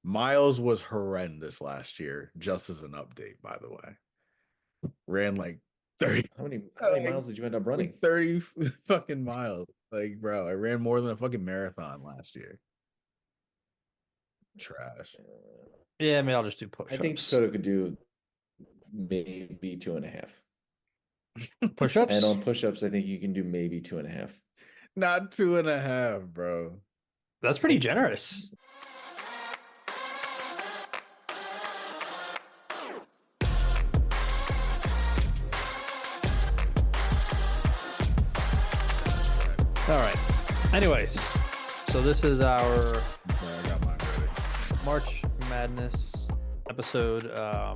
Miles was horrendous last year, just as an update, by the way. Ran like 30, How many like, miles did you end up running? 30 fucking miles. Like, bro, I ran more than a fucking marathon last year. Trash. Yeah, maybe I'll just do I think push-ups. Dakota could do maybe 2.5. And Push-ups? on push-ups, I think you can do maybe 2.5. Not 2.5, bro. That's pretty generous. All right. Anyways, so this is our Okay, I got mine ready. March Madness episode. I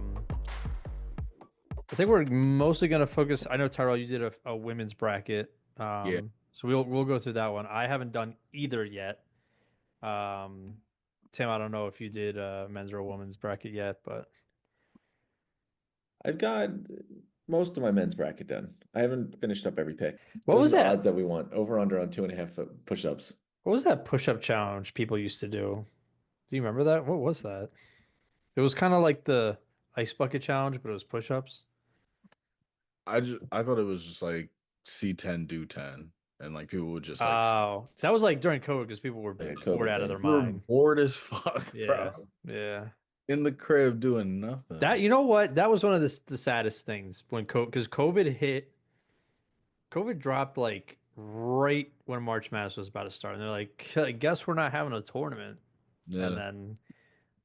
think we're mostly going to focus. I know Tyrell, you did a women's bracket. Yeah, So we'll go through that one. I haven't done either yet. Um, Tim, I don't know if you did a men's or a women's bracket yet, but I've got most of my men's bracket done. I haven't finished up every pick. what Those was are the odds that? that we want. Over under on 2.5 push-ups. What was that push-up challenge people used to do? Do you remember that? What was that? It was kind of like the ice bucket challenge, but it was push-ups. I thought it was just like C10 do 10, and like people would just like Oh, that was like during COVID because people were Like a bored COVID out of their thing. we were mind. bored as fuck, Yeah, bro. yeah. In the crib doing That nothing. you know what? That was one of the saddest things when because COVID hit. COVID dropped like right when March Madness was about to start, and they're like, "I guess we're not having a tournament." And Yeah. then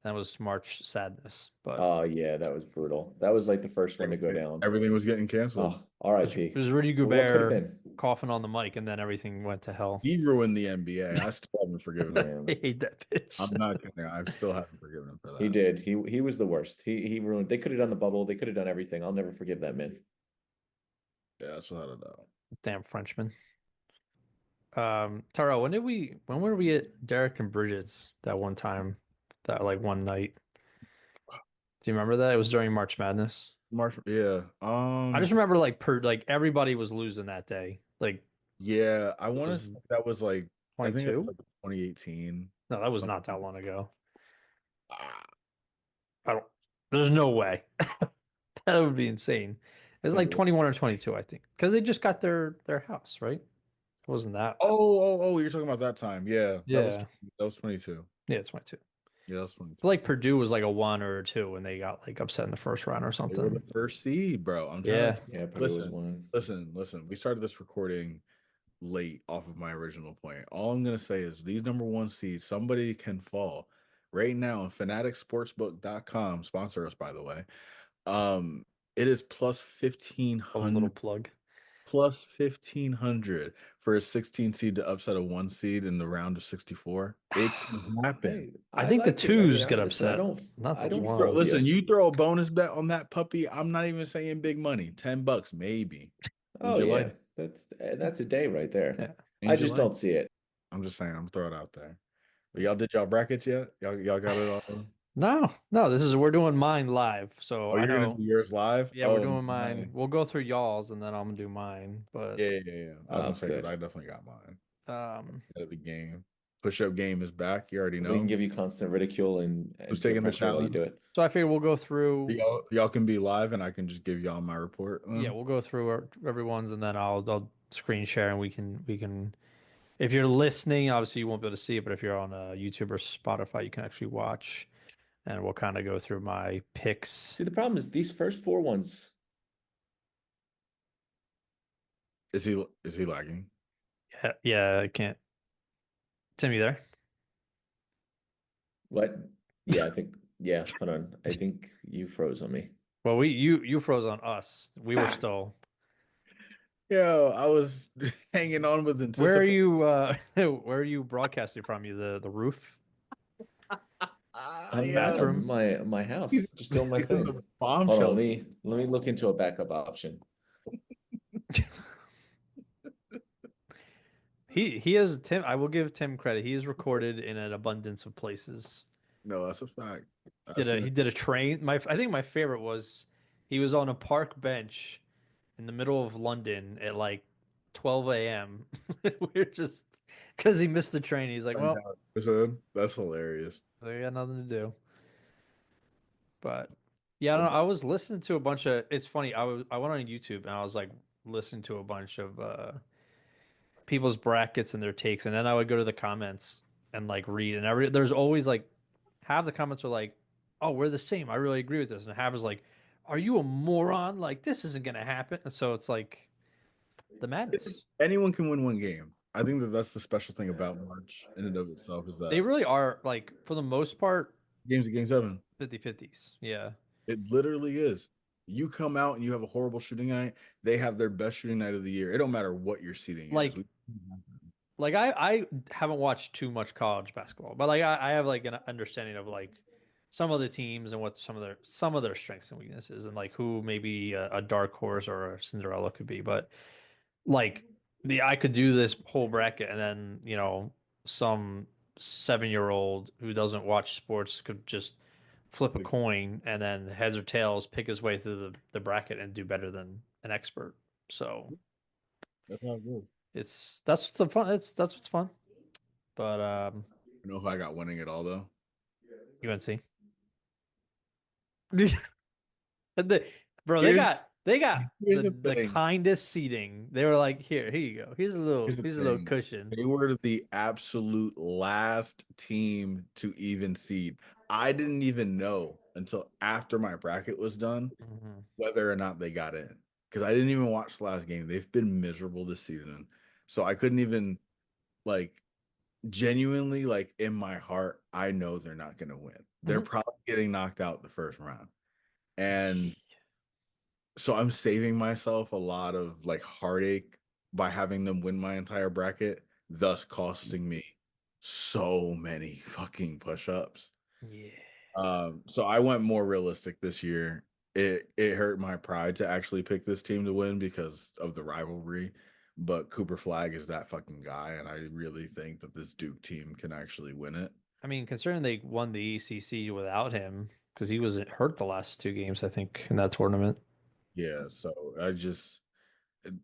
that was March Sadness, but Oh yeah, that was brutal. That was like the first one to go down. Everything was getting canceled. Oh, it RIP. was Rudy Well, what could have Gobert been? coughing on the mic, and then everything went to hell. He ruined the NBA. I still haven't forgiven him. I Man, hate that bitch. I'm not kidding. I still haven't forgiven him for he that. did. He was the worst. He ruined. They could have done the bubble. They could have done everything. I'll never forgive that man. Yeah, that's without a doubt. Damn Frenchman. Taro, when were we at Derek and Bridget's that one time, that like one night? Do you remember that? It was during March Madness. Marshall, yeah. I just remember like everybody was losing that day. Like Yeah, I it want to was say that was like I think it was 22? like 2018. No, that was not that Something. long ago. Ah, I don't, there's no way. That would be insane. It's is like it? 21 or 22, I think. Because they just got their house, right? It wasn't that. Oh, you're talking about that time. Yeah, Yeah. that was 22. Yeah, it's 22. Yeah, that was I feel 22. like Purdue was like a one or a two when they got like upset in the first round or They were something. the first seed, bro. I'm trying Yeah. to Yeah, Purdue was listen, one. listen. We started this recording late off of my original point. All I'm gonna say is these number one seeds, somebody can fall. Right now on fanaticssportsbook.com, sponsor us by the way. It is plus A little 1500 plug. plus 1500 for a 16 seed to upset a one seed in the round of 64. It can happen. Hey, I I think the like it. I mean, twos get listen, upset, not I the don't fault ones. you. Listen, you throw a bonus bet on that puppy, I'm not even saying big money, $10 maybe. Oh Change your life. yeah, that's a day right there. Yeah. I Change your just life. don't see it. I'm just saying, I'm throwing it out there. But y'all did y'all brackets yet? Y'all got it all? No, no, we're doing mine live. So Oh, I you're gonna know. do yours live? Yeah, we're Oh, doing mine. my. We'll go through y'all's and then I'm gonna do mine. But Yeah. I was Oh, gonna say because I good. definitely got mine. um At the game. Push up game is back. You already We can know. give you constant ridicule Who's and peer taking the pressure while you challenge? do it. so I figure we'll go through. Y'all can be live and I can just give y'all my report. Yeah, we'll go through everyone's and then I'll screen share and we can if you're listening, obviously you won't be able to see it, but if you're on YouTube or Spotify, you can actually watch and we'll kind of go through my picks. See, the problem is these first four ones. Is he lagging? Yeah, yeah, I can't. Tim, you there? What? Yeah, I think. Yeah, hold on. I think you froze on me. Well, you froze on us. We were Ah, still. Yo, I was hanging on with Where are anticipation. you where are you broadcasting from? You the roof? I'm at Bathroom? my house, just doing my He's in the thing. bomb Hold on, shelter. let me look into a backup option. He has Tim. I will give Tim credit. He is recorded in an abundance of places. No, that's a fact. I've seen He it. did a train. I think my favorite was he was on a park bench in the middle of London at like 12 a.m. We're just because he missed the train. He's like, well, That's hilarious. They got nothing to do. But yeah, I don't know. I was listening to a bunch of. It's funny. I went on YouTube and I was like listening to a bunch of people's brackets and their takes, and then I would go to the comments and like read. And there's always like half the comments are like, "Oh, we're the same. I really agree with this," and half is like, "Are you a moron? Like this isn't gonna happen." And so it's like the madness. Anyone can win one game. I think that that's the special thing about March in and of itself is They that really are like for the most part games at Game 7. 50-50s. Yeah. It literally is. You come out and you have a horrible shooting night. They have their best shooting night of the year. It don't matter what your seating is. Like I haven't watched too much college basketball, but like I have like an understanding of like some of the teams and what some of their strengths and weaknesses and like who maybe a dark horse or a Cinderella could be. But like the I could do this whole bracket and then, some 7-year-old who doesn't watch sports could just flip a coin and then heads or tails pick his way through the bracket and do better than an expert. So That's how it goes. that's the fun. That's what's fun. But You know who I got winning it all though? UNC. Bro, Here's they got here's the the thing. kindest seating. They were like, here you go. Here's the Here's a little thing. cushion. They were the absolute last team to even seed. I didn't even know until after my bracket was done Mhm. whether or not they got in because I didn't even watch the last game. They've been miserable this season. So I couldn't even like genuinely like in my heart, I know they're not going to win. They're Mhm. probably getting knocked out the first round. And so I'm saving myself a lot of like heartache by having them win my entire bracket, thus costing me so many fucking push-ups. Yeah. So I went more realistic this year. It hurt my pride to actually pick this team to win because of the rivalry, but Cooper Flag is that fucking guy, and I really think that this Duke team can actually win it. I mean, considering they won the ECC without him, because he was hurt the last 2 games, I think, in that tournament. Yeah, so and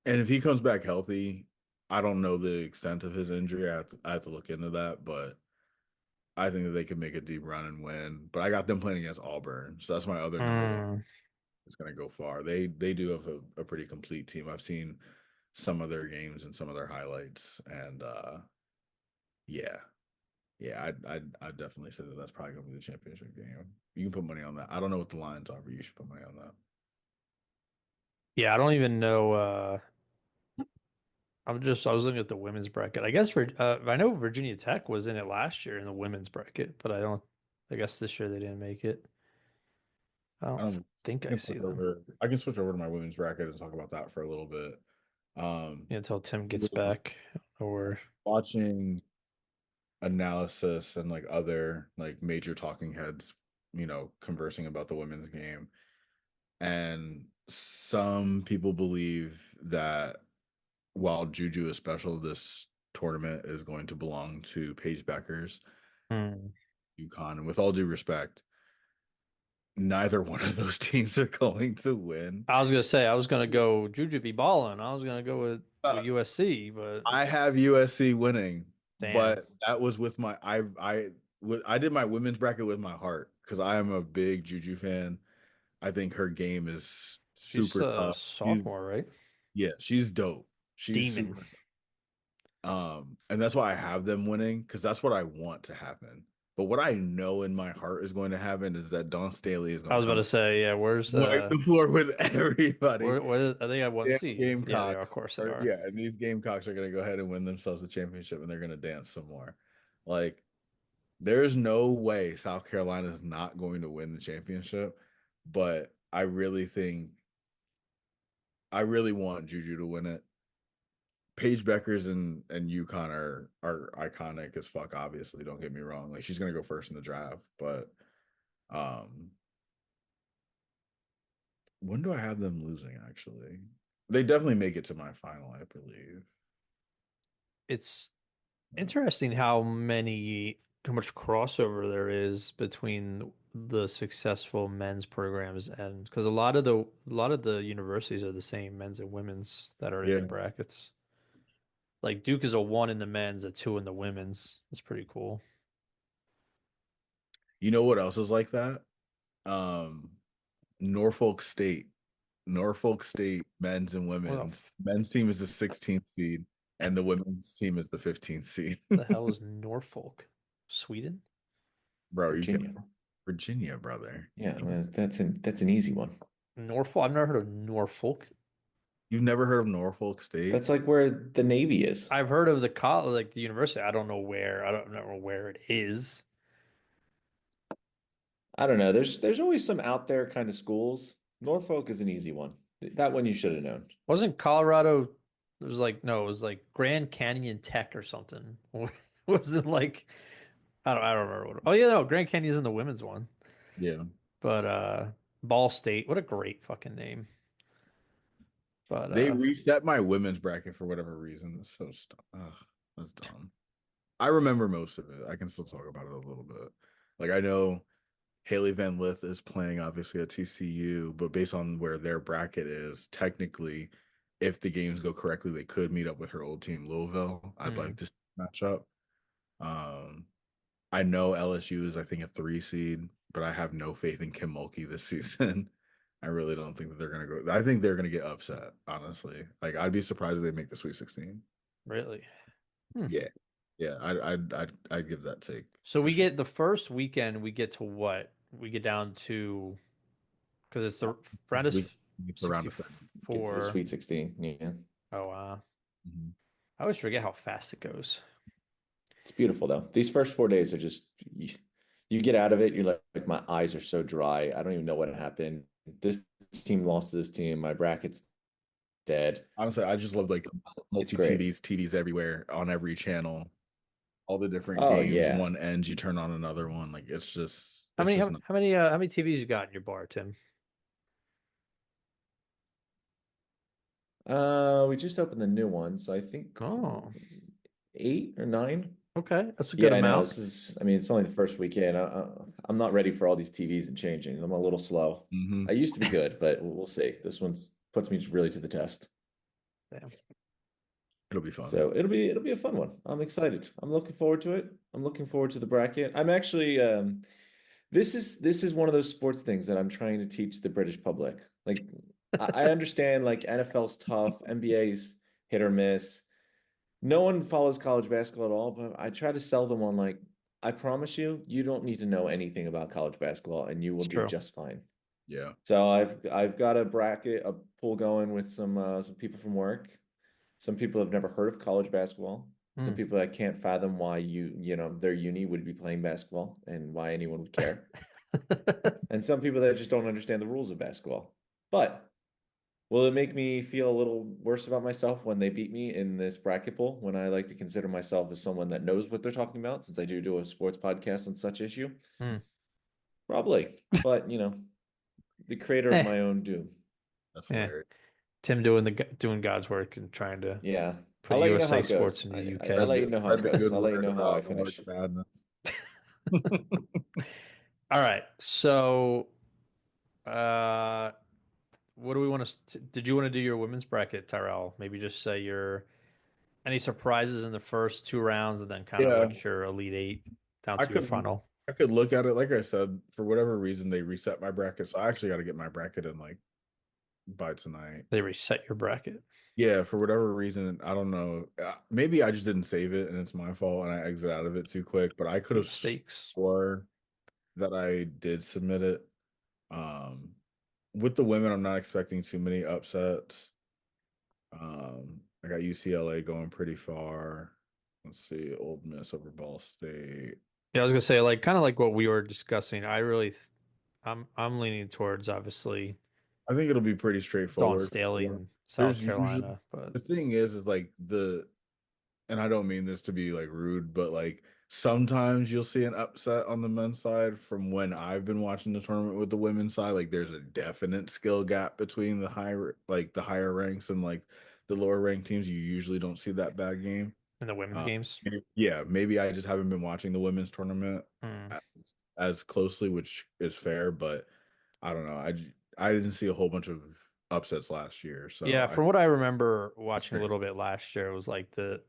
if he comes back healthy, I don't know the extent of his injury. I have to look into that, but I think that they can make a deep run and win. But I got them playing against Auburn, so that's my other number one. Mm. It's going to go far. They do have a pretty complete team. I've seen some of their games and some of their highlights, and yeah, yeah, I'd definitely say that that's probably going to be the championship game. You can put money on that. I don't know what the lines are, but you should put money on that. Yeah, I don't even know. I was looking at the women's bracket. I guess I know Virginia Tech was in it last year in the women's bracket, but I guess this year they didn't make it. I I don't don't. think I I can see switch them. over. I can switch over to my women's bracket and talk about that for a little bit. Um, Yeah, until Tim gets was back or watching analysis and like other like major talking heads, conversing about the women's game, and some people believe that while Juju is special, this tournament is going to belong to Paige Beckers, Hmm. UConn. And with all due respect, neither one of those teams are going to win. I was gonna say I was gonna go Juju be balling. I was gonna go with Uh, USC, but I have USC winning, damn, but that was with my I did my women's bracket with my heart because I am a big Juju fan. I think her game is she's super a tough. She's sophomore, right? Yeah, she's dope. She's Demon. super. And that's why I have them winning because that's what I want to happen. But what I know in my heart is going to happen is that Don Staley is I going was to about come to say, yeah. Where's wipe the floor with everybody. are they at one Damn seed? Yeah, they are. Of Gamecocks. course they are. Yeah, and these Gamecocks are going to go ahead and win themselves the championship and they're going to dance some more. Like, there's no way South Carolina is not going to win the championship, but I really want Juju to win it. Paige Beckers and UConn are iconic as fuck, obviously, don't get me wrong. Like she's gonna go first in the draft, but um when do I have them losing actually? They definitely make it to my final, I believe. It's interesting how much crossover there is between the successful men's programs and because a lot of the universities are the same men's and women's that are in the Yeah. brackets. Like Duke is a 1 in the men's, a 2 in the women's. It's pretty cool. You know what else is like that? Um, Norfolk State. Norfolk State men's and women's. Men's team is the 16th seed, and the women's team is the 15th seed. The hell is Norfolk? Sweden? Bro, you get Virginia. Virginia, brother. Yeah, well, that's an easy one. Norfolk? I've never heard of Norfolk. You've never heard of Norfolk State? That's like where the Navy is. I've heard of the college, like the university. I don't know where. I don't know where it is. I don't know. There's always some out there kind of schools. Norfolk is an easy one. That one you should have known. Wasn't Colorado? It was like no, it was like Grand Canyon Tech or something. Wasn't like I don't remember what. Oh yeah, no, Grand Canyon's in the women's one. Yeah. But Ball State, what a great fucking name. But They reset my women's bracket for whatever reason. It's so that's dumb. I remember most of it. I can still talk about it a little bit. Like I know Haley Van Lith is playing obviously at TCU, but based on where their bracket is, technically, if the games go correctly, they could meet up with her old team, Louisville. I'd like to match up. I know LSU is, I think, a 3 seed, but I have no faith in Kim Mulkey this season. I really don't think that they're gonna go. I think they're gonna get upset, honestly. Like I'd be surprised if they make the Sweet 16. really? Yeah. Yeah, I'd give that take. So we sure. get the first weekend, we get to what? We get down to because it's the round is It's around the Get to the 64. Sweet 16. Yeah. Oh Mhm. I always forget how fast it goes. It's beautiful though. These first 4 days are just you get out of it, you're like my eyes are so dry. I don't even know what happened. This team lost to this team. My bracket's dead. Honestly, I just love like It's multi great. TVs everywhere on every channel. All the different Oh games. yeah. One ends, you turn on another one. Like it's just How it's many just how, not, how many how many TVs you got in your bar, Tim? We just opened the new one, so I think Oh, 8 or 9. okay. That's a good Yeah, I know. amount. This is, I mean, it's only the first weekend. I'm not ready for all these TVs and changing. I'm a little slow. Mhm. I used to be good, but we'll see. This one's puts me really to the test. Damn. It'll be fun. So it'll be a fun one. I'm excited. I'm looking forward to it. I'm looking forward to the bracket. I'm actually this is one of those sports things that I'm trying to teach the British public. Like I understand like NFL's tough, NBA's hit or miss. No one follows college basketball at all, but I try to sell them on like, I promise you, you don't need to know anything about college basketball and you will It's do true. just fine. Yeah. So I've got a pool going with some people from work. Some people have never heard of college basketball. Some Mm. people that can't fathom why their uni would be playing basketball and why anyone would care. And some people that just don't understand the rules of basketball. But will it make me feel a little worse about myself when they beat me in this bracket pool when I like to consider myself as someone that knows what they're talking about since I do a sports podcast on such issue? Mm. Probably. But, the creator of Eh, my own doom. That's yeah. hilarious. Tim doing God's work and trying to Yeah. put I'll let you know how USA it sports goes. in the I'll UK. let you know how it Spread the goes. good I'll let you word know how I about March finish. Madness. All right. So, uh, what do we want to? Did you want to do your women's bracket, Tyrell? Maybe just say your any surprises in the first two rounds, and then kind of Yeah, what's your elite eight down I to your could final. I could look at it. Like I said, for whatever reason, they reset my bracket. So I actually got to get my bracket in like by tonight. They reset your bracket. Yeah, for whatever reason, I don't know. Maybe I just didn't save it and it's my fault and I exit out of it too quick, but I could have Mistakes. swore that I did submit it. Um, with the women, I'm not expecting too many upsets. I got UCLA going pretty far. Let's see, Old Miss over Ball State. Yeah, I was gonna say like kind of like what we were discussing. I'm leaning towards obviously I think it'll be pretty Dawn straightforward. Staley in South There's usually Carolina, but the thing is like and I don't mean this to be like rude, but like sometimes you'll see an upset on the men's side from when I've been watching the tournament with the women's side. Like there's a definite skill gap between the higher ranks and like the lower ranked teams. You usually don't see that bad game. in the women's games. Yeah, maybe I just haven't been watching the women's tournament Hmm. as closely, which is fair, but I don't know. I didn't see a whole bunch of upsets last year, so Yeah, I from what I remember it's watching a fair. little bit last year, it was like the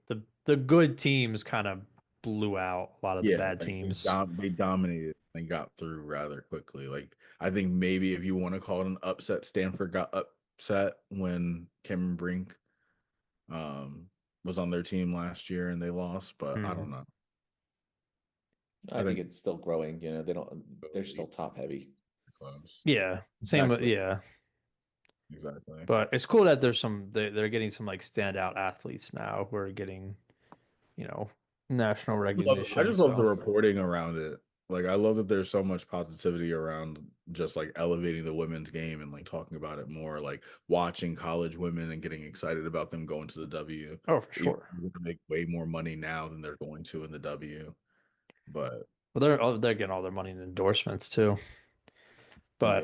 good teams kind of blew out a lot of the bad like teams. they dominated and got through rather quickly. Like I think maybe if you want to call it an upset, Stanford got upset when Cameron Brink was on their team last year and they lost, but I don't know. I think it's still growing. You know, they're still top heavy. Close. Yeah, same. Yeah, exactly. But it's cool that they're getting some like standout athletes now who are getting, national recognition. I just love the reporting around it. Like I love that there's so much positivity around just like elevating the women's game and like talking about it more, like watching college women and getting excited about them going to the W. Oh, for sure. They're gonna make way more money now than they're going to in the W. But they're getting all their money in endorsements too. But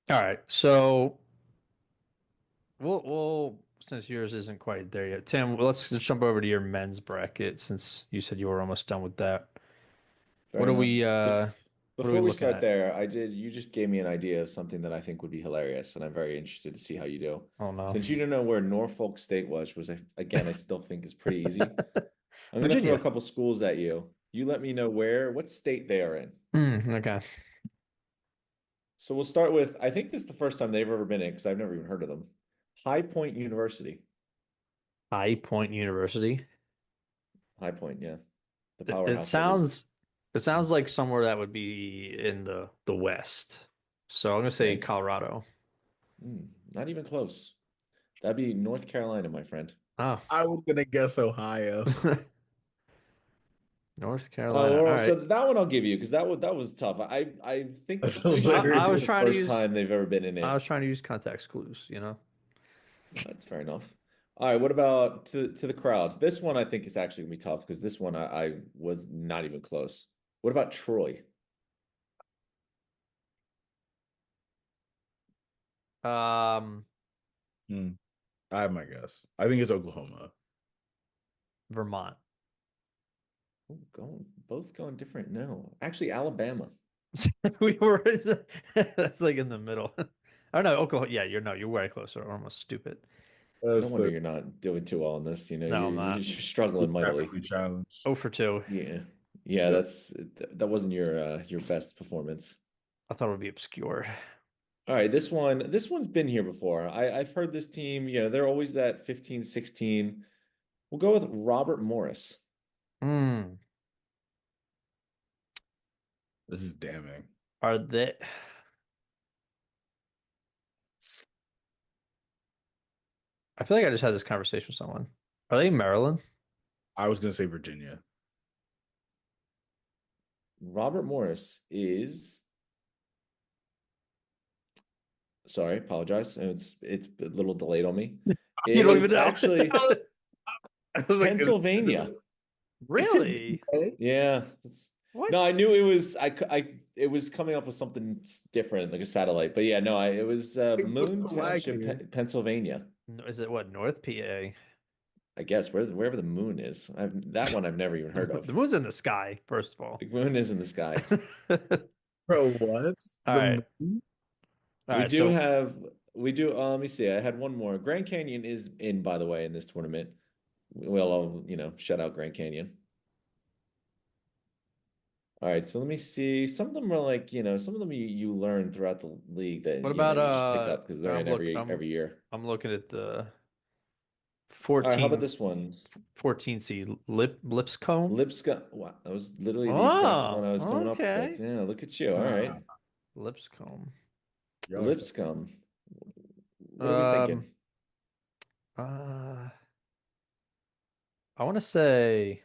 yeah. All right, so we'll since yours isn't quite there yet, Tim, let's just jump over to your men's bracket since you said you were almost done with that. Fair What are enough. we Before we looking start at? there, you just gave me an idea of something that I think would be hilarious, and I'm very interested to see how you do. Oh no. Since you don't know where Norfolk State was again, I still think is pretty easy. I'm gonna throw Virginia. a couple schools at you. You let me know what state they are in. Okay. So we'll start with, I think this is the first time they've ever been in because I've never even heard of them. High Point University. High Point University. High Point, yeah. The It powerhouse that is. sounds like somewhere that would be in the West. So I'm gonna say Okay. Colorado. Not even close. That'd be North Carolina, my friend. Oh. I was gonna guess Ohio. North Carolina. All right. So that one I'll give you because that was tough. I think That's pretty sure hilarious. this I is was the trying to first use time they've ever been in I it. was trying to use context clues, That's fair enough. All right, what about to the crowd? This one I think is actually gonna be tough because this one I was not even close. What about Troy? I have my guess. I think it's Oklahoma. Vermont. Both going different. No, actually Alabama. We were that's like in the middle. I don't know, Oklahoma. Yeah, you're way closer. I'm almost stupid. No wonder you're not doing too well on this. You know, No, I'm you're not. struggling mightily. Challenged. 0 for 2. Yeah, Yep. that wasn't your best performance. I thought it would be obscure. All right, this one's been here before. I've heard this team, they're always that 15, 16. We'll go with Robert Morris. This is damning. Are they I feel like I just had this conversation with someone. Are they Maryland? I was gonna say Virginia. Robert Morris is sorry, apologize. It's a little delayed on me. You don't even know. Actually Pennsylvania. Really? Yeah. What? No, I knew it was it was coming up with something different, like a satellite. But yeah, no, it was Moon Township, Pennsylvania. Is it what, North PA? I guess wherever the moon is. That one I've never even heard of. The moon's in the sky, first of all. The moon is in the sky. Bro, what? All right. All right, let me see. I had one more. Grand Canyon is in, by the way, in this tournament. Well, shout out Grand Canyon. All right, so let me see. Some of them are like, some of them you learn throughout the league that what about you just pick up because they're in every year. I'm looking at the 14. All right, how about this one? 14 seed Lipscomb. Lipscomb. Wow, that was literally the exact one I was coming up with. Yeah, look at you. All right. Lipscomb. Lipscomb. What are we thinking? I want to say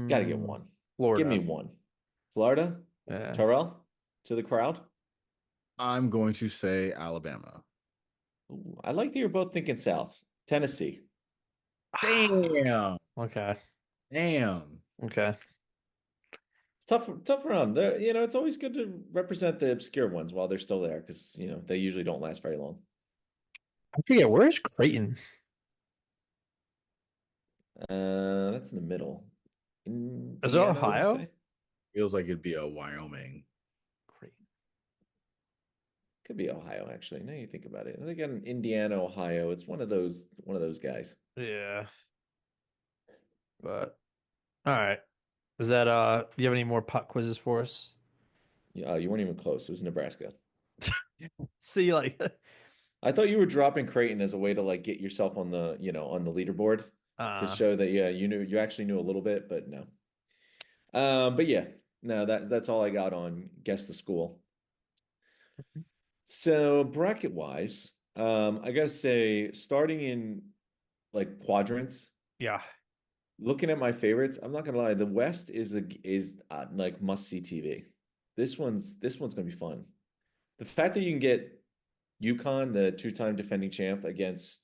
Gotta get one. Florida. Give me one. Florida? Yeah. Tyrell? To the crowd? I'm going to say Alabama. Ooh, I like that you're both thinking South. Tennessee. Damn. Okay. Damn. Okay. It's tough round. It's always good to represent the obscure ones while they're still there because they usually don't last very long. I forget, where's Creighton? That's in the middle. Is it Ohio? Feels like it'd be a Wyoming. Creighton. Could be Ohio, actually. Now you think about it. I think in Indiana, Ohio, it's one of those guys. Yeah, but all right. Is that do you have any more pop quizzes for us? You weren't even close. It was Nebraska. See, like, I thought you were dropping Creighton as a way to like get yourself on the leaderboard to uh, show that yeah, you actually knew a little bit, but no. But yeah, no, that's all I got on guess the school. So bracket wise, I gotta say, starting in like quadrants, yeah, looking at my favorites, I'm not gonna lie, the West is like must see TV. This one's gonna be fun. The fact that you can get UConn, the two-time defending champ, against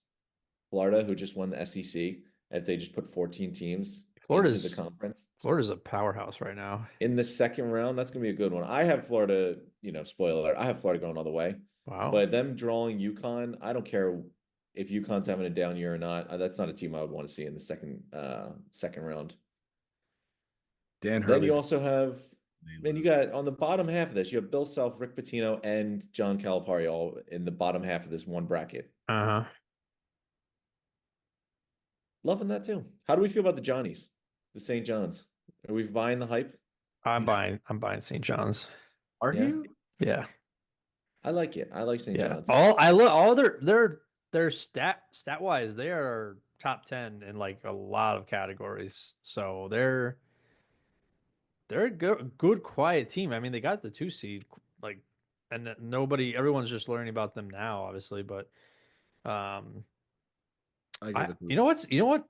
Florida, who just won the SEC, if they just put 14 teams into the Florida's conference Florida's a powerhouse right now. in the second round, that's gonna be a good one. I have Florida, spoiler, I have Florida going all the way. Wow. But them drawing UConn, I don't care if UConn's having a down year or not. That's not a team I would want to see in the second round. Dan Then you Hurley's also have, name then you list. got on the bottom half of this, you have Bill Self, Rick Pitino, and John Calipari all in the bottom half of this one bracket. Uh-huh. Loving that too. How do we feel about the Johnnies, the St. John's? Are we buying the hype? I'm buying St. John's. Are Yeah. you? Yeah. I like it. I like St. Yeah. John's. All their stat wise, they are top 10 in like a lot of categories. So they're a good quiet team. I mean, they got the 2 seed like and everyone's just learning about them now, obviously, but um I give it to you know what?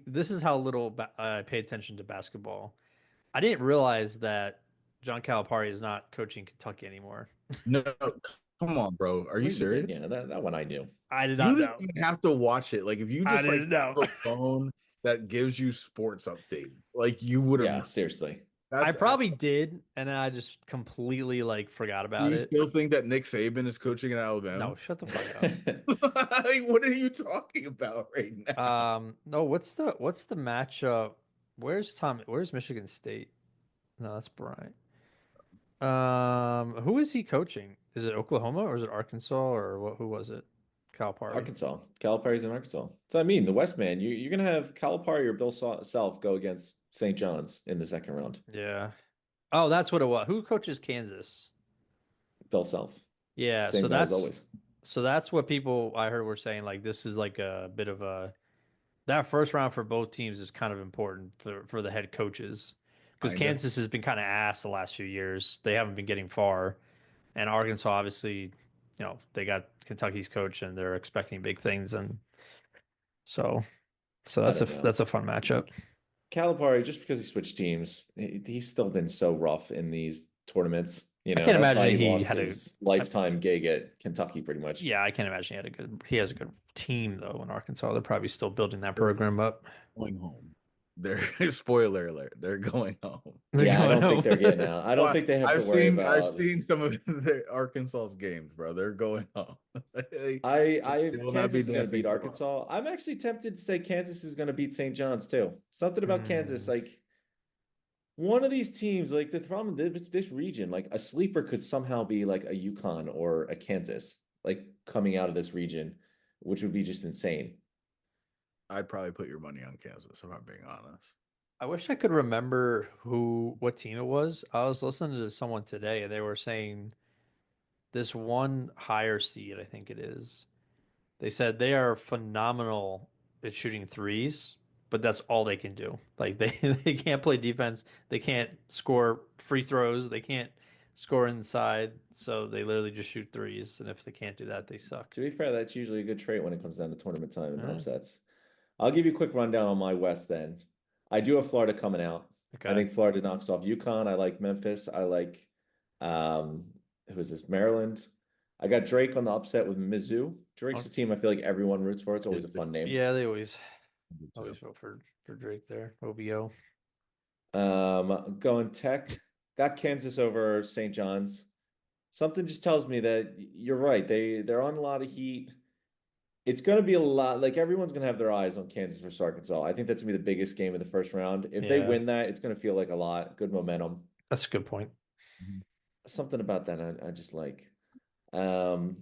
This is how little I pay attention to basketball. I didn't realize that John Calipari is not coaching Kentucky anymore. no. Come on, bro. Are you What do you mean? serious? Yeah, that one I knew. I did You not didn't know. even have to watch it. Like if you I just like didn't know. have a phone that gives you sports updates, like you would have. Yeah, seriously. I That's. probably did, and then I just completely like forgot Do about you it. still think that Nick Saban is coaching in Alabama? No, shut the fuck up. Like, what are you talking about right now? No, what's the matchup? Where's Michigan State? No, that's Bryant. Who is he coaching? Is it Oklahoma or is it Arkansas or what? Who was it? Calipari. Arkansas. Calipari's in Arkansas. So I mean, the West man, you're gonna have Calipari or Bill Self go against St. John's in the second round. Yeah. Oh, that's what it was. Who coaches Kansas? Bill Self, Yeah, same guy as always. so that's what people I heard were saying like this is like a bit of a that first round for both teams is kind of important for the head coaches because Kinda. Kansas has been kind of ass the last few years. They haven't been getting far, and Arkansas obviously, they got Kentucky's coach and they're expecting big things, and so I don't know. that's a fun matchup. Calipari, just because he switched teams, he's still been so rough in these tournaments. I can't That's why imagine he he lost had his lifetime gig at Kentucky, pretty much. yeah, I can't imagine he has a good team though in Arkansas. They're probably still building that program up. Going home. They're spoiler alert. They're going home. They're Yeah, I going don't think home. they're getting out. I don't think they have to worry I've about. seen some of the Arkansas's games, bro. They're going home. They will not be Kansas is going to dancing beat for long. Arkansas. I'm actually tempted to say Kansas is going to beat St. John's too. Something about Kansas, like one of these teams, like the problem this region, like a sleeper could somehow be like a UConn or a Kansas, like coming out of this region, which would be just insane. I'd probably put your money on Kansas, if I'm being honest. I wish I could remember what team it was. I was listening to someone today and they were saying this one higher seed, I think it is. They said they are phenomenal at shooting threes, but that's all they can do. Like they they can't play defense, they can't score free throws, they can't score inside, so they literally just shoot threes. And if they can't do that, they suck. To be fair, that's usually a good trait when it comes down to tournament time and All right. upsets. I'll give you a quick rundown on my West then. I do have Florida coming out. I Okay. think Florida knocks off UConn. I like Memphis. I like who is this? Maryland. I got Drake on the upset with Mizzou. Drake's a team I feel like everyone roots for. It's always a fun name. Yeah, they always vote for Drake there. OBO. Going Tech. Got Kansas over St. John's. Something just tells me that you're right. They're on a lot of heat. It's going to be a lot. Like everyone's going to have their eyes on Kansas versus Arkansas. I think that's going to be the biggest game of the first round. If they win that, it's going to feel like a lot. Good momentum. That's a good point. Something about that I just like. And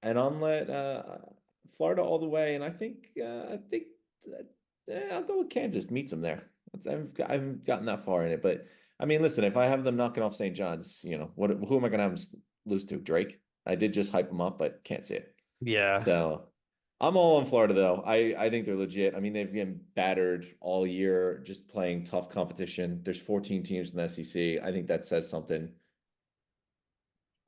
I'm let Florida all the way, and I think I'll go with Kansas. Meets them there. I haven't gotten that far in it, but I mean, listen, if I have them knocking off St. John's, who am I going to have them lose to? Drake. I did just hype them up, but can't see it. Yeah. So I'm all on Florida though. I think they're legit. I mean, they've been battered all year, just playing tough competition. There's 14 teams in the SEC. I think that says something.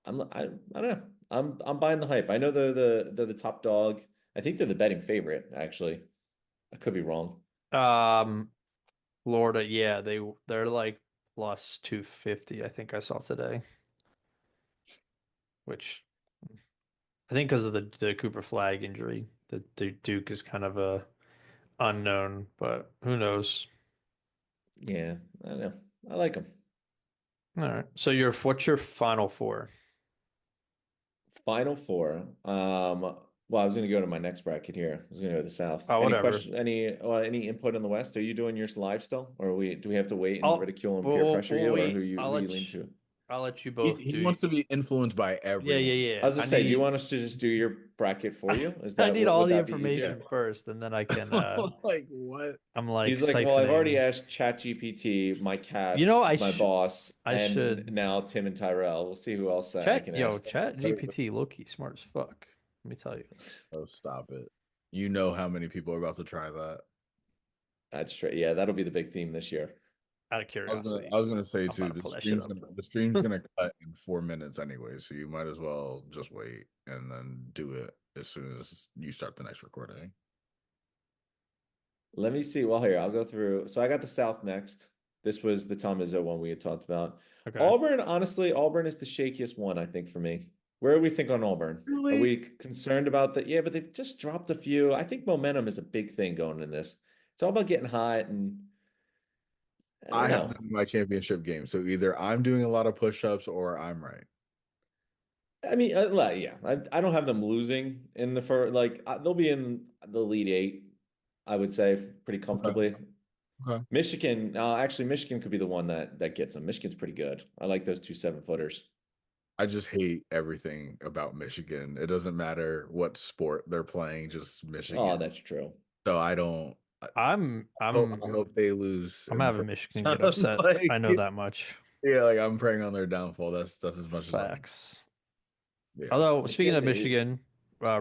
I don't know. I'm buying the hype. I know they're the top dog. I think they're the betting favorite, actually. I could be wrong. Florida, yeah, they're like plus 250, I think I saw today, which I think because of the Cooper Flag injury, the Duke is kind of a unknown, but who knows? Yeah, I don't know. I like them. All right. So what's your final four? Final four. Well, I was going to go to my next bracket here. I was going to go to the South. Oh, Any whatever. question? Any input on the West? Are you doing yours live still, or do we have to wait and I'll ridicule and peer we'll, pressure we'll you, or wait. who you lean to? I'll let you He, both he do. wants to be influenced by Yeah, everyone. yeah, I yeah. was I just say, do you need want us to just do your bracket for you? Is I that need all would the that be easier? information first, and then I can Like what? I'm like He's like, well, I've already siphoning. asked ChatGPT, my You know, cats, my boss, I and should now Tim and Tyrell. We'll see who else I can ask. Chat GPT low-key smart as fuck. Let me tell you. Oh, stop it. You know how many people are about to try that. That's straight. Yeah, that'll be the big theme this year. Out of I curiosity, was gonna say I'm too, about to pull that shit up. the stream's gonna cut in 4 minutes anyway, so you might as well just wait and then do it as soon as you start the next recording. Let me see. Well, here, I'll go through. So I got the South next. This was the Tom Izzo one we had talked about. Okay. Auburn, honestly, Auburn is the shakiest one, I think, for me. Where do we think on Auburn? Are Really? we concerned about that? Yeah, but they've just dropped a few. I think momentum is a big thing going in this. It's all about getting hot, and I I don't have them know. in my championship game, so either I'm doing a lot of push-ups or I'm right. I mean, yeah, I don't have them losing in the first. Like they'll be in the lead eight, I would say, pretty Okay. comfortably. Okay. Michigan, actually, Michigan could be the one that gets them. Michigan's pretty good. I like those two 7-footers. I just hate everything about Michigan. It doesn't matter what sport they're playing, just Oh, Michigan. that's true. So I don't. I'm I hope they lose I'm in the having first Michigan get round. upset. Like, I know that much. yeah, like I'm praying on their downfall. That's as much as I. Facts. Yeah. Although speaking Michigan, of Michigan,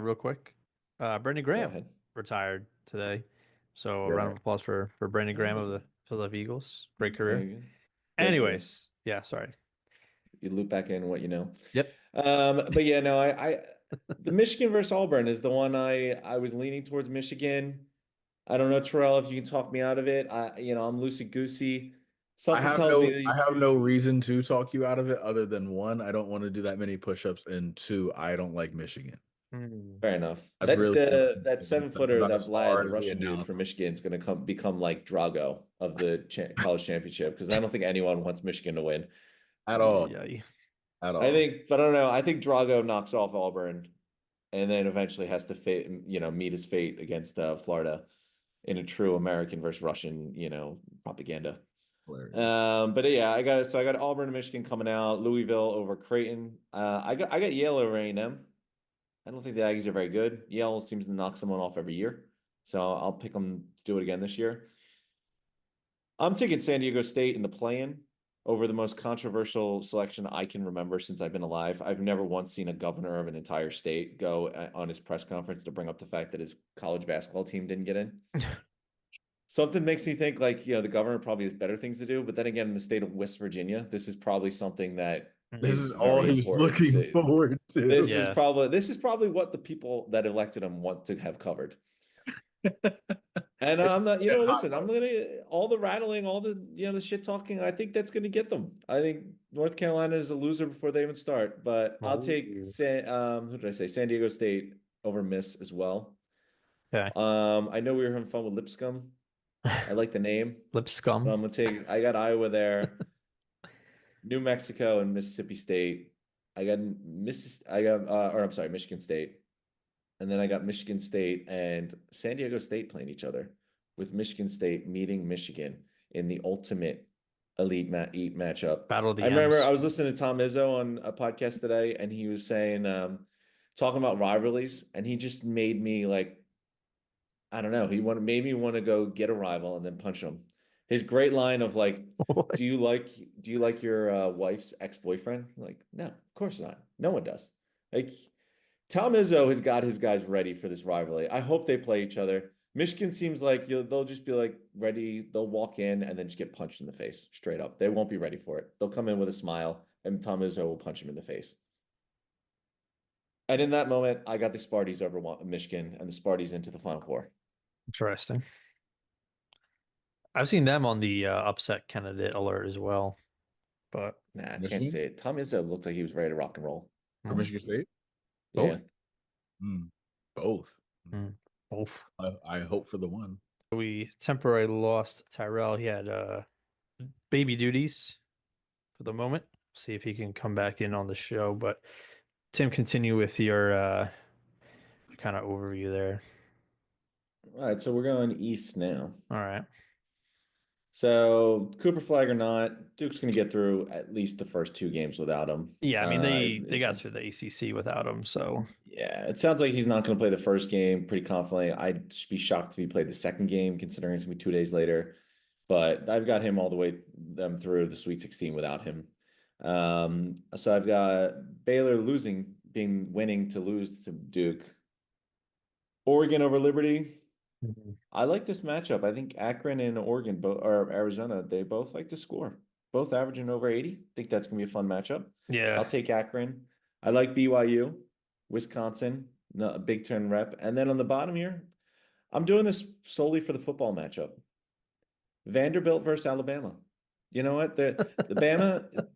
real quick, Brandon go Graham ahead. retired today. So a round Yeah. of applause for Brandon Oh, Graham of thank the you. Philadelphia Eagles. Great There career. you go. Great career. Anyways, yeah, sorry. You loop back in what you know. Yep. But yeah, no, the Michigan versus Auburn is the one I was leaning towards Michigan. I don't know, Terrell, if you can talk me out of it. I'm loosey goosey. Something tells me I these have no two. reason to talk you out of it other than one, I don't want to do that many push-ups, and two, I don't like Michigan. Hmm. Fair enough. That's really That that's 7-footer, about that as Vlad, far the as the Russian dude from analysis. Michigan, is going to become like Drago of the college championship because I don't think anyone wants Michigan to win. At all. Yeah. At I all. think, but I don't know. I think Drago knocks off Auburn and then eventually has to meet his fate against Florida in a true American versus Russian, propaganda. Hilarious. But yeah, I got Auburn and Michigan coming out, Louisville over Creighton. I got Yale over A&M. I don't think the Aggies are very good. Yale seems to knock someone off every year, so I'll pick them to do it again this year. I'm taking San Diego State in the play-in over the most controversial selection I can remember since I've been alive. I've never once seen a governor of an entire state go on his press conference to bring up the fact that his college basketball team didn't get in. Something makes me think like, the governor probably has better things to do. But then again, in the state of West Virginia, this is probably something that This is is all very he's important looking to. forward to. Yeah. This is probably what the people that elected him want to have covered. And I'm not, listen, I'm gonna all the rattling, all the the shit talking. I think that's gonna get them. I think North Carolina is a loser before they even start. But I'll take Oh. who did I say? San Diego State over Miss as well. Okay. I know we were having fun with Lipscomb. I like the name, Lip but scum. I'm gonna take. I got Iowa there, New Mexico, and Mississippi State. I got or I'm sorry, Michigan State. And then I got Michigan State and San Diego State playing each other, with Michigan State meeting Michigan in the ultimate eat matchup. Battle of I the remember I M's. was listening to Tom Izzo on a podcast today, and he was saying, talking about rivalries, and he just made me like, I don't know, made me want to go get a rival and then punch him. His great line of like, What? do you like your wife's ex-boyfriend? Like, no, of course not. No one does. Like, Tom Izzo has got his guys ready for this rivalry. I hope they play each other. Michigan seems like they'll just be like ready. They'll walk in and then just get punched in the face straight up. They won't be ready for it. They'll come in with a smile, and Tom Izzo will punch him in the face. And in that moment, I got the Sparties over Michigan and the Sparties into the Final Four. Interesting. I've seen them on the upset candidate alert as well, but Nah, I can't Michigan say it. Tom Izzo looked like he was ready to rock and roll. or Michigan State? Yeah. both. Both. Both. I hope for the one. We temporarily lost Tyrell. He had baby duties for the moment. See if he can come back in on the show. But Tim, continue with your kind of overview there. All right, so we're going east now. All right. So Cooper Flag or not, Duke's going to get through at least the first two games without him. Yeah, I mean they got through the ACC without him, so Yeah, it sounds like he's not going to play the first game pretty confidently. I'd be shocked if he played the second game, considering it's going to be 2 days later. But I've got him all the way them through the Sweet 16 without him. So I've got Baylor winning to lose to Duke. Oregon over Liberty. I like this matchup. I think Akron and Oregon, or Arizona, they both like to score. Both averaging over 80. Think that's gonna be a fun matchup. yeah. I'll take Akron. I like BYU, Wisconsin, a Big Ten rep. And then on the bottom here, I'm doing this solely for the football matchup. Vanderbilt versus Alabama. You know what? The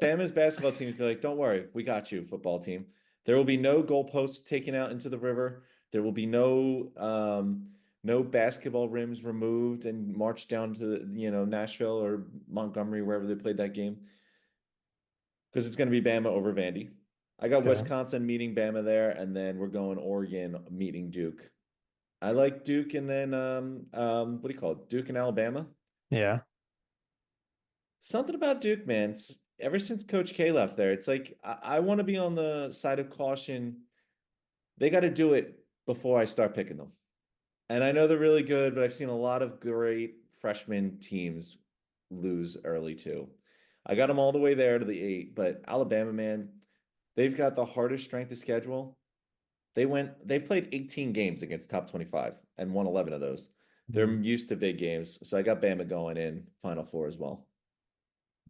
Bama's basketball team is like, don't worry, we got you, football team. There will be no goalposts taken out into the river. There will be no basketball rims removed and marched down to Nashville or Montgomery, wherever they played that game. Because it's going to be Bama over Vandy. I got Okay. Wisconsin meeting Bama there, and then we're going Oregon meeting Duke. I like Duke, and then what do you call it? Duke and Alabama. Yeah. Something about Duke, man. Ever since Coach K left there, it's like I want to be on the side of caution. They got to do it before I start picking them. And I know they're really good, but I've seen a lot of great freshman teams lose early too. I got them all the way there to the 8, but Alabama, man, they've got the hardest strength of schedule. They've played 18 games against top 25 and won 11 of those. They're used to big games. So I got Bama going in Final Four as well.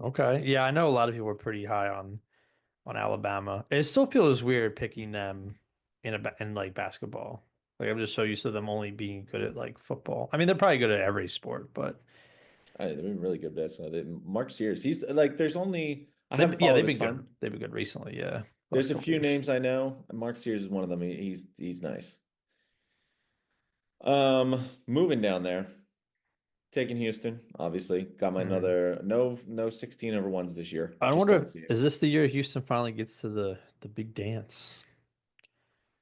Okay. Yeah, I know a lot of people are pretty high on Alabama. It still feels weird picking them in like basketball. Like I'm just so used to them only being good at like football. I mean, they're probably good at every sport, but They've been really good basketball. Mark Sears, he's like, there's only I haven't they've followed a been ton. good. They've been good recently, yeah. There's Last a couple few years. names I know. Mark Sears is one of them. He's nice. Moving down there, taking Houston. Obviously, got my another no 16 over ones this year. I Just wonder don't if see it. is this the year Houston finally gets to the big dance?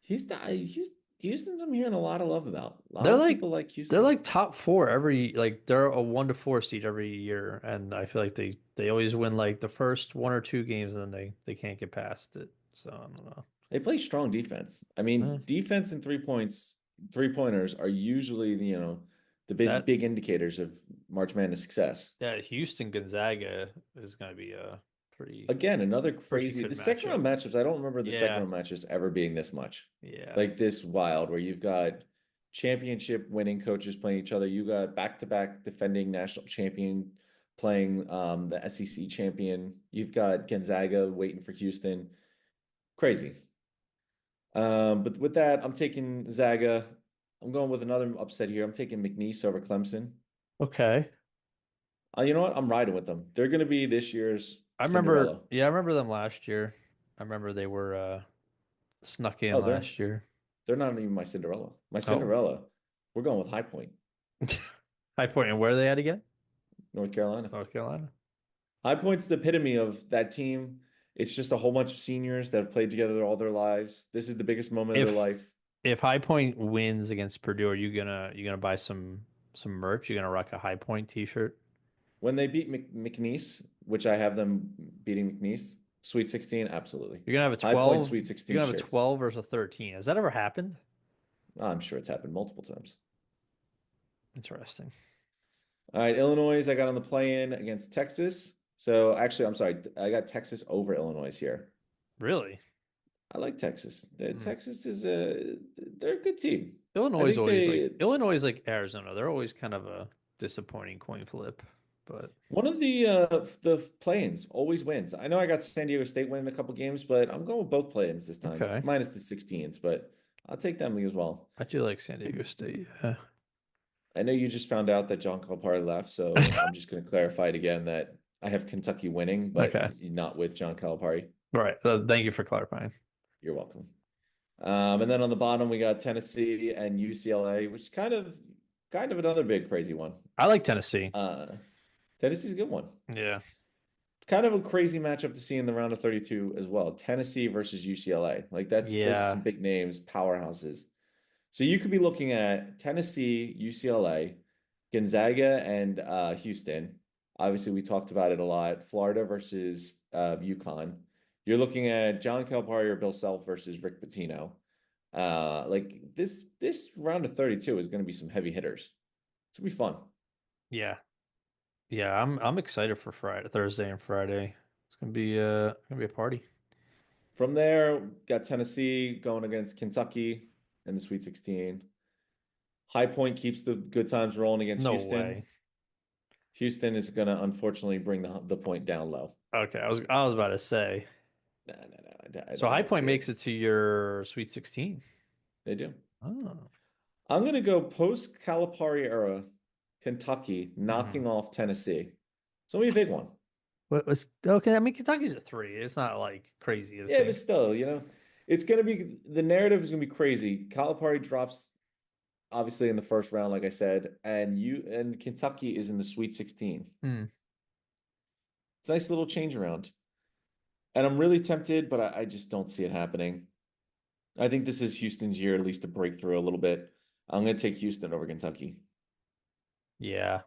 Houston's I'm hearing a lot of love about. A lot They're of like people like they're Houston. like top four every like they're a 1 to 4 seed every year, and I feel like they always win like the first 1 or 2 games, and then they can't get past it. So I don't know. They play strong defense. I mean, defense and 3 pointers are usually the That big indicators of March Madness success. that Houston Gonzaga is going to be a pretty Again, another pretty crazy. good The second round matchup. matchups, I don't remember the second Yeah, round matches ever being this much. yeah, Like this wild, where you've got championship winning coaches playing each other. You got back to back defending national champion playing the SEC champion. You've got Gonzaga waiting for Houston. Crazy. But with that, I'm taking Zaga. I'm going with another upset here. I'm taking McNeese over Clemson. okay. You know what? I'm riding with them. They're going to be this year's I remember, Cinderella. yeah, I remember them last year. I remember they were snuck in Oh, last year. they're not even my Cinderella. My Oh, Cinderella, we're going with High Point, High Point, and where are they at again? North Carolina. North Carolina. High Point's the epitome of that team. It's just a whole bunch of seniors that have played together all their lives. This is the biggest moment of their If life. if High Point wins against Purdue, are you gonna buy some merch? You gonna rock a High Point t-shirt? When they beat McNeese, which I have them beating McNeese, Sweet 16, absolutely. You're gonna have a High Point 12. Sweet You're 16 gonna have a shirts. 12 versus a 13. Has that ever happened? I'm sure it's happened multiple times. Interesting. All right, Illinois, I got on the play-in against Texas. So actually, I'm sorry, I got Texas over Illinois here. Really? I like Texas. Texas is they're a good team. Illinois I is think always like Illinois is like Arizona. They're always kind of a disappointing coin flip, but one of the play-ins always wins. I know I got San Diego State winning a couple games, but I'm going with both play-ins this time, okay. minus the 16s, but I'll take them as well. I do like San Diego State. Yeah. I know you just found out that John Calipari left, so I'm just going to clarify it again that I have Kentucky winning, but Okay. not with John Calipari. All right. Thank you for clarifying. You're welcome. And then on the bottom we got Tennessee and UCLA, which is kind of another big crazy one. I like Tennessee. Tennessee's a good one. Yeah. It's kind of a crazy matchup to see in the round of 32 as well. Tennessee versus UCLA. Like those are some big names, powerhouses. So you could be looking at Tennessee, UCLA, Gonzaga, and Houston. Obviously, we talked about it a lot. Florida versus UConn. You're looking at John Calipari or Bill Self versus Rick Pitino. Like this round of 32 is going to be some heavy hitters. It's gonna be fun. Yeah. Yeah, I'm excited for Thursday and Friday. It's gonna be a party. From there, got Tennessee going against Kentucky in the Sweet 16. High Point keeps the good times rolling against Houston. Way. Houston is going to unfortunately bring the point down low. Okay, I was about to say. No. So High Point makes it to your Sweet 16. They do. Oh. I'm going to go post Calipari era, Kentucky knocking off Tennessee. It's going to be a big one. What was okay? I mean, Kentucky's a 3. It's not like crazy. Yeah, but still, it's going to be the narrative is going to be crazy. Calipari drops obviously in the first round, like I said, and Kentucky is in the Sweet 16. It's a nice little change around. And I'm really tempted, but I just don't see it happening. I think this is Houston's year, at least to break through a little bit. I'm going to take Houston over Kentucky. Yeah.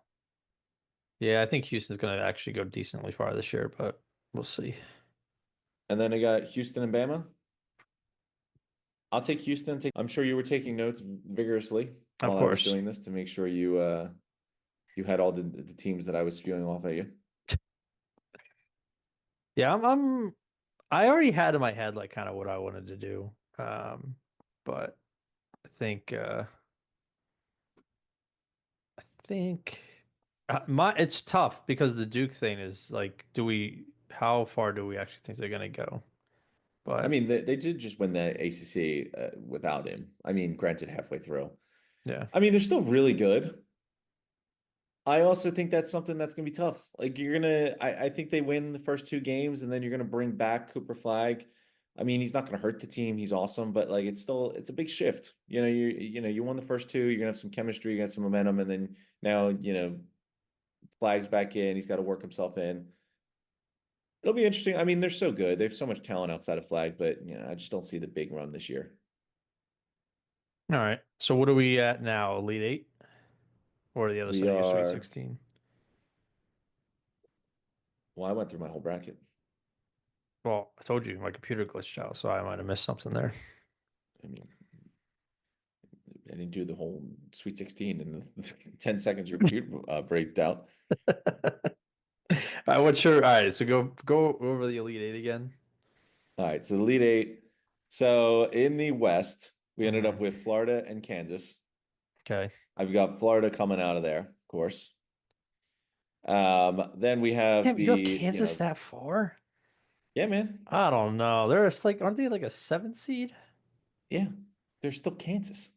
Yeah, I think Houston's going to actually go decently far this year, but we'll see. And then I got Houston and Bama. I'll take Houston. I'm sure you were taking notes vigorously while I was doing this to make sure you had all the teams that I was spewing off at you. Yeah, I already had in my head like kind of what I wanted to do. But I think it's tough because the Duke thing is like, how far do we actually think they're going to go? But I mean, they did just win the ACC without him. I mean, granted, halfway through. Yeah. I mean, they're still really good. I also think that's something that's going to be tough. Like I think they win the first 2 games and then you're going to bring back Cooper Flagg. I mean, he's not going to hurt the team. He's awesome, but like, it's a big shift. You won the first 2, you're going to have some chemistry, you got some momentum. And then now, Flagg's back in, he's got to work himself in. It'll be interesting. I mean, they're so good. They have so much talent outside of Flagg, but I just don't see the big run this year. All right. So what are we at now? Elite 8? Or the other side of your Sweet 16? Well, I went through my whole bracket. Well, I told you my computer glitched out, so I might have missed something there. I mean, I didn't do the whole Sweet 16 in the 10 seconds your computer braked out. All right, so go over the Elite 8 again. All right, so the Elite 8. So in the West, we ended up with Florida and Kansas. Okay. I've got Florida coming out of there, of course. Then we have you have Kansas that far? Yeah, man. I don't know. Aren't they like a 7th seed? Yeah, they're still Kansas.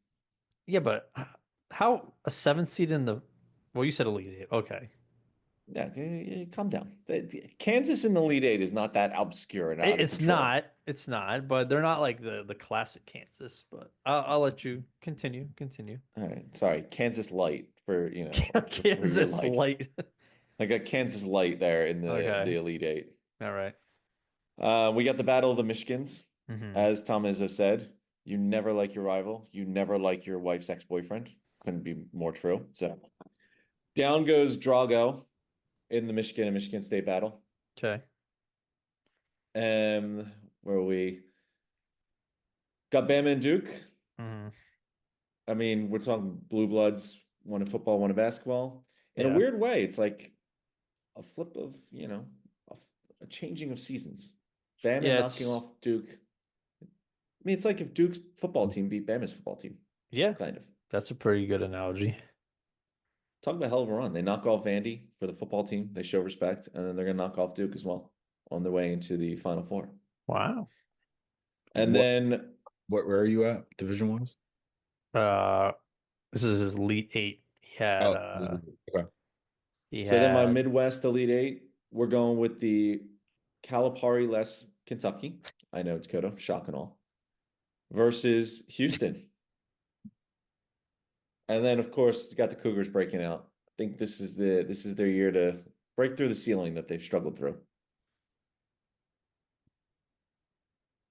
Yeah, but how a 7th seed in the? Well, you said Elite 8. Okay. Yeah, calm down. Kansas in the Elite 8 is not that obscure and out of control. It's not. But they're not like the classic Kansas. But I'll let you continue. All right, sorry, Kansas Light for Kansas Light. I got Kansas Light there in the Elite 8. All right. We got the Battle of the Michigans. As Tom Izzo said, you never like your rival. You never like your wife's ex-boyfriend. Couldn't be more true. So down goes Drago. in the Michigan and Michigan State battle. Okay. Where we got Bama and Duke. Hmm. I mean, we're talking blue bloods, one in football, one in basketball. In a Yeah. weird way, it's like a flip of, a changing of seasons. Bama Yeah, knocking off Duke. I mean, it's like if Duke's football team beat Bama's football team, yeah, kind of. that's a pretty good analogy. Talk about a hell of a run. They knock off Vandy for the football team. They show respect, and then they're going to knock off Duke as well on their way into the Final Four. Wow. And What then, where are you at division wise? This is his Elite Eight. Oh, okay. He so then my had Midwest Elite Eight, we're going with the Calipari less Kentucky. I know it's Dakota, shock and all, versus Houston. And then, of course, you got the Cougars breaking out. I think this is their year to break through the ceiling that they've struggled through.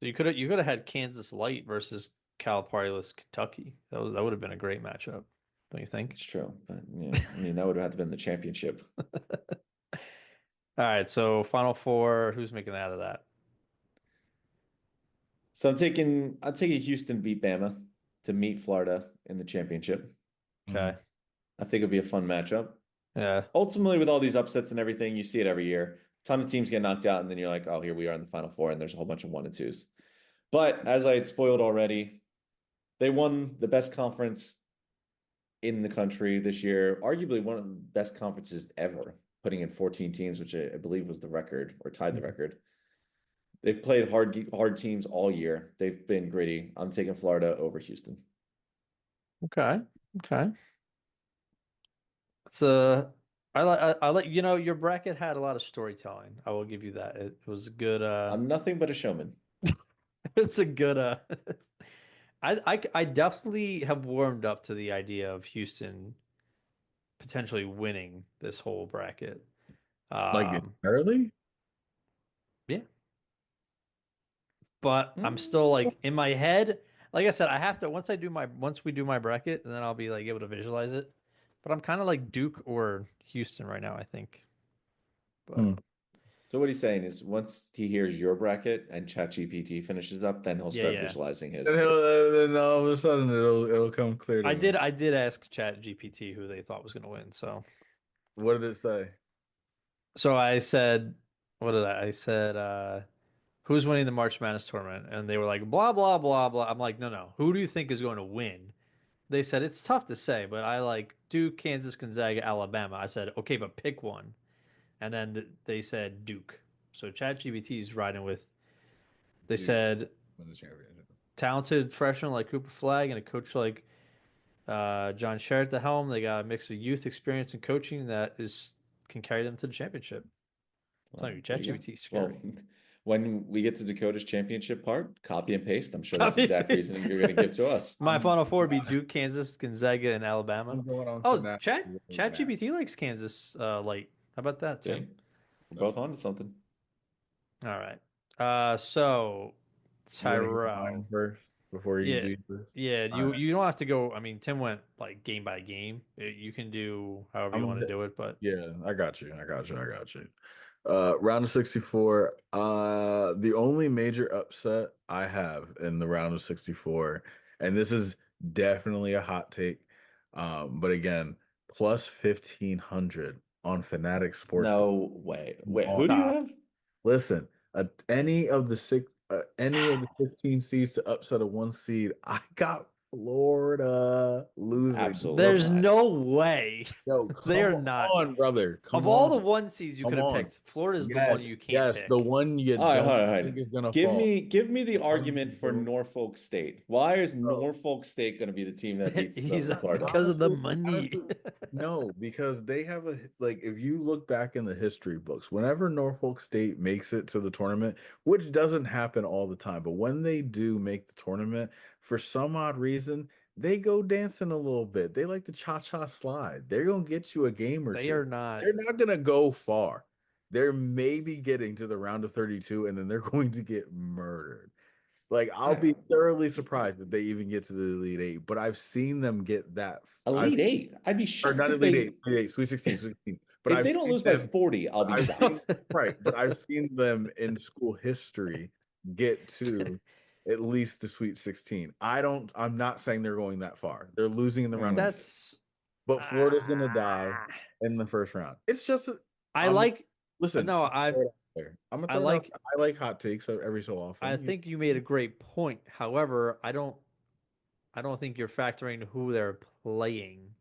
you could have had Kansas Light versus Calipari-less Kentucky. That would have been a great matchup, don't you think? It's true, but yeah, I mean that would have had to been the championship. All right, so Final Four, who's making it out of that? So I'm taking Houston beat Bama to meet Florida in the championship. Okay. I think it'll be a fun matchup. Yeah. Ultimately, with all these upsets and everything, you see it every year. A ton of teams get knocked out, and then you're like, oh, here we are in the Final Four, and there's a whole bunch of 1 and 2s. But as I had spoiled already, they won the best conference in the country this year, arguably one of the best conferences ever, putting in 14 teams, which I believe was the record or tied the record. They've played hard teams all year. They've been gritty. I'm taking Florida over Houston. Okay. Okay. It's I like your bracket had a lot of storytelling. I will give you that. It was a good I'm nothing but a showman. it's a good I definitely have warmed up to the idea of Houston potentially winning this whole bracket. Like early? Yeah. But I'm still like in my head, like I said, I have to once we do my bracket, and then I'll be like able to visualize it. But I'm kind of like Duke or Houston right now, I think. But So what he's saying is once he hears your bracket and ChatGPT finishes up, then he'll start yeah. visualizing his. And then all of a sudden it'll come clear to me. I did ask Chat GPT who they thought was going to win. What did it say? So I said, what did I said, who's winning the March Madness tournament? And they were like, blah, blah, blah, blah. I'm like, no. Who do you think is going to win? They said, it's tough to say, but I like Duke, Kansas, Gonzaga, Alabama. I said, okay, but pick one. And then they said Duke. So ChatGPT is riding with, they said, Win the championship. talented freshman like Cooper Flag and a coach like John Sherritt at the helm. They got a mix of youth experience and coaching that can carry them to the championship. I'm telling you, ChatGPT is scary. Well, when we get to Dakota's championship part, copy and paste. I'm sure that's the exact reason you're going to give to us. My Final Four would be Duke, Kansas, Gonzaga, and Alabama. I'm going on Oh, Fnatic. ChatGPT likes Kansas light. How about that, Tim? We're both on to something. All right. So Tyrell first before you do this. Yeah, you don't have to go. I mean, Tim went like game by game. You can do however you want to do it, but yeah, I got you. Round of 64. The only major upset I have in the round of 64, and this is definitely a hot take. But again, plus 1500 on Fnatic Sports. No way. Wait, who do you have? Listen, any of the 15 seeds to upset a 1 seed, I got Florida losing. Absolutely. There's no way. Yo, they are not. On, brother. Of all the 1 seeds you could have picked, Florida's the one you can't pick. Yes, the one you don't think is gonna give fall. Give me the argument for Norfolk State. Why is Norfolk State going to be the team that beats Florida? Because of the money. Honestly, no, because they have if you look back in the history books, whenever Norfolk State makes it to the tournament, which doesn't happen all the time, but when they do make the tournament, for some odd reason, they go dancing a little bit. They like the cha-cha slide. They're gonna get you a game or two. They're not gonna go far. They're maybe getting to the round of 32, and then they're going to get murdered. Like, I'll be thoroughly surprised if they even get to the Elite Eight, but I've seen them get that Elite Eight. I'd be shocked. Not Elite Eight, Sweet 16, But If I've they don't seen lose by them, 40, I'll be I've shocked. seen, right, but I've seen them in school history get to at least the Sweet 16. I'm not saying they're going that far. They're losing in the round of, That's but Florida's gonna die in the first round. It's just I I'm like listen, no, I'm gonna I throw it out like there. I like hot takes every so I often. think you made a great point. However, I don't think you're factoring who they're playing.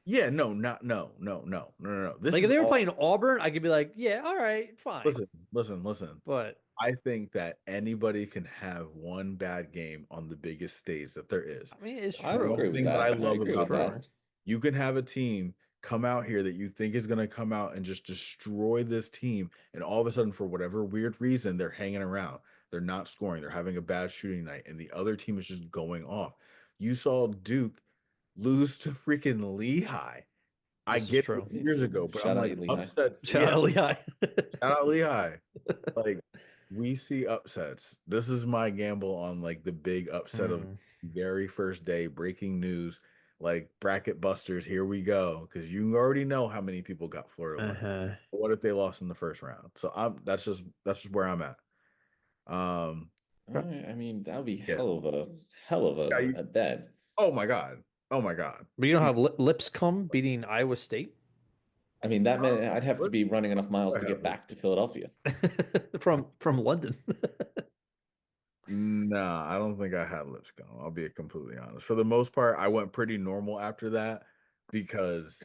Yeah, no, not no. This Like if is they were all playing Auburn, I could be like, yeah, all right, fine. listen. But I think that anybody can have one bad game on the biggest stage that there is. I mean, it's I The would true. agree only with thing that I that. I love agree It's about with that, true. that. you can have a team come out here that you think is going to come out and just destroy this team, and all of a sudden, for whatever weird reason, they're hanging around. They're not scoring. They're having a bad shooting night, and the other team is just going off. You saw Duke lose to freaking Lehigh. I This is get it true. years ago, but I'm Shout out like Lehigh. upsets. Shout Yeah, out Lehigh. shout out Lehigh. Like we see upsets. This is my gamble on like the big upset of Mm, the very first day, breaking news, like bracket busters. Here we go, because you already know how many people got Florida winning. uh-huh. But what if they lost in the first round? So that's just where I'm at. Um, All right. I mean, that would be yeah. hell of Yeah, a bet. oh my god, oh my god. But you don't have Lipscomb beating Iowa State I mean, that meant I'd have to What be running enough miles do I to have? get back to Philadelphia. from London. Nah, I don't think I had Lipscomb. I'll be completely honest. For the most part, I went pretty normal after that because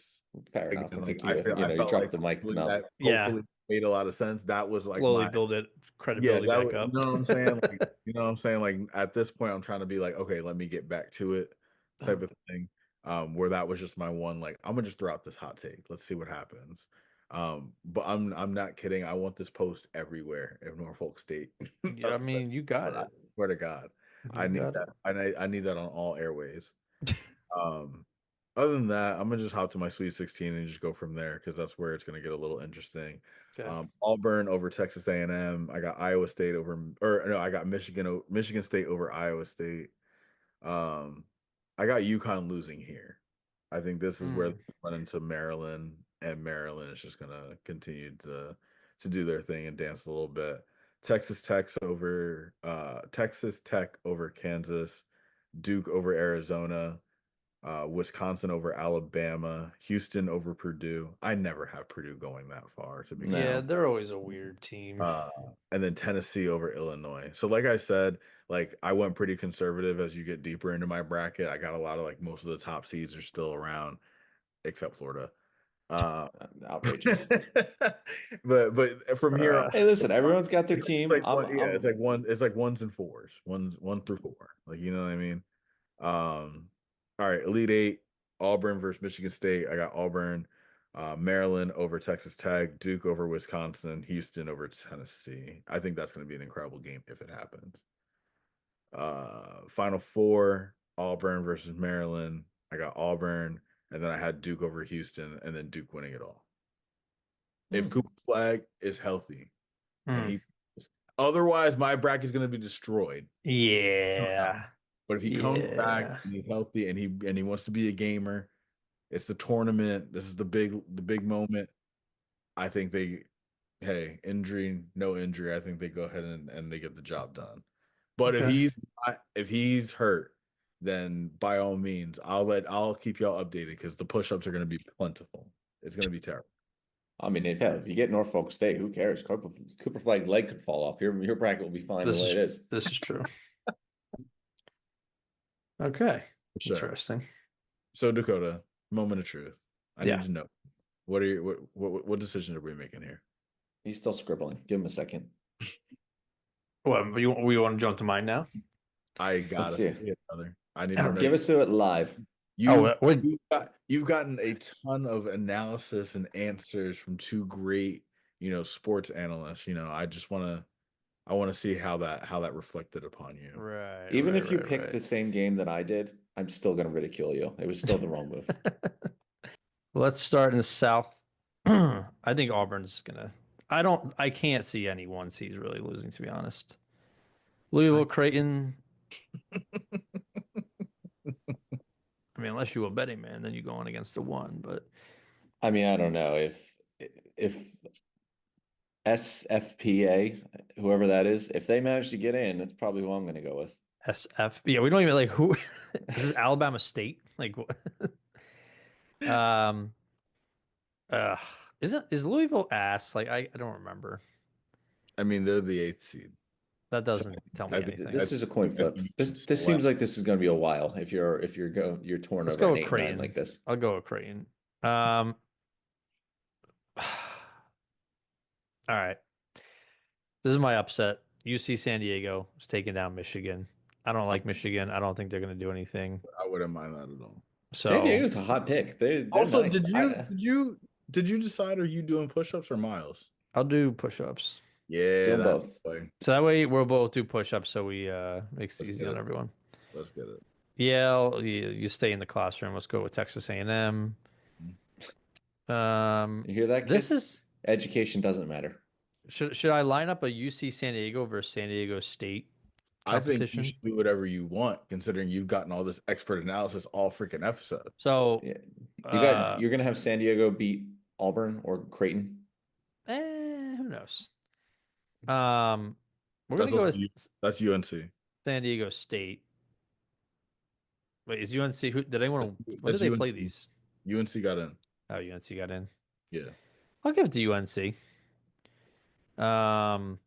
Fair enough. again, I like think I you felt like dropped the mic hopefully enough. that Yeah, hopefully made a lot of sense. That was like slowly my build it yeah, credibility that back was, you up. know what I'm saying? Like, you know what I'm saying? Like at this point, I'm trying to be like, okay, let me get back to it type of thing. Where that was just my one, like, I'm gonna just throw out this hot take. Let's see what happens. But I'm not kidding. I want this post everywhere if Norfolk State Yeah, I upset. mean, you got I it. swear to God, I You need got that. it. I need that on all airways. Um, other than that, I'm gonna just hop to my Sweet 16 and just go from there because that's where it's gonna get a little interesting. Okay. Auburn over Texas A&M. I got Iowa State over, or no, I got Michigan State over Iowa State. Um, I got UConn losing here. I think this is where they Mm. run into Maryland, and Maryland is just gonna continue to do their thing and dance a little bit. Texas Tech over Kansas, Duke over Arizona, Wisconsin over Alabama, Houston over Purdue. I never have Purdue going that far to begin Yeah, No. with. they're always a weird team. Uh, and then Tennessee over Illinois. So, like I said, like I went pretty conservative as you get deeper into my bracket. I got a lot of like most of the top seeds are still around, except Florida. Uh, Outrageous. but from here on, Hey, listen, everyone's got their it's team. like yeah, it's like ones and fours, one through four. Like you know what I mean? All right, Elite Eight, Auburn versus Michigan State. I got Auburn, Maryland over Texas Tech, Duke over Wisconsin, Houston over Tennessee. I think that's going to be an incredible game if it happens. Final Four, Auburn versus Maryland. I got Auburn, and then I had Duke over Houston, and then Duke winning it all. If Cooper Flag is healthy, and Mm. he, otherwise my bracket is going to be destroyed. Yeah. But if he comes back Yeah. and he's healthy and he wants to be a gamer, it's the tournament. This is the big moment. I think injury, no injury. I think they go ahead and they get the job done. But Okay. if he's hurt, then by all means, I'll keep y'all updated because the push-ups are going to be plentiful. It's going to be terrible. I mean, if you get Norfolk State, who cares? Cooper Flag leg could fall off. Your bracket will be fine the way it is. This is true. Okay. For sure. Interesting. So Dakota, moment of truth. I Yeah. need to know what are your what decisions are we making here? He's still scribbling. Give him a second. Well, we want to jump to mine now? I gotta Let's see see. it, brother. I need to know. Give us to it live. You've gotten a ton of analysis and answers from two great, sports analysts. I want to see how that reflected upon you. Right. Even if you right, pick the same game that I did, I'm still going to ridicule you. It was still the wrong move. Let's start in the South. I think Auburn's gonna. I can't see any one seeds really losing, to be honest. Louisville, Creighton. I mean, unless you a betting man, then you go on against the one. But I mean, I don't know if SFPA, whoever that is, if they manage to get in, that's probably who I'm going to go with. SF. Yeah, we don't even like who. This is Alabama State. Like what? Um. Uh. Is Louisville ass? Like I don't remember. I mean, they're the 8th seed. That So doesn't tell me I think, anything. This is a coin I flip. think you This should this seems select. like this is going to be a while if you're torn Let's over go an with 8-9 Creighton. like this. I'll go with Creighton. All right. This is my upset. UC San Diego is taking down Michigan. I don't like Michigan. I don't think they're going to do anything. I wouldn't mind that at all. San So Diego's a hot pick. They're Also, nice. did you decide, are you doing push-ups or miles? I'll do push-ups. Yeah, Doing that's both. the way. So that way we'll both do push-ups so we makes it Let's easy get on it. everyone. Let's get it. Yeah, you stay in the classroom. Let's go with Texas A&M. You hear that, This kids? is Education doesn't matter. should I line up a UC San Diego versus San Diego State I think you competition? should do whatever you want, considering you've gotten all this expert analysis all freaking episode. So Yeah. You're gonna have San Diego beat Auburn or Creighton. who knows? We're gonna go with That's UNC. San Diego State. Wait, is UNC who did anyone when That's did they play UNC. these? UNC got in. Oh, UNC got in. Yeah. I'll give it to UNC. And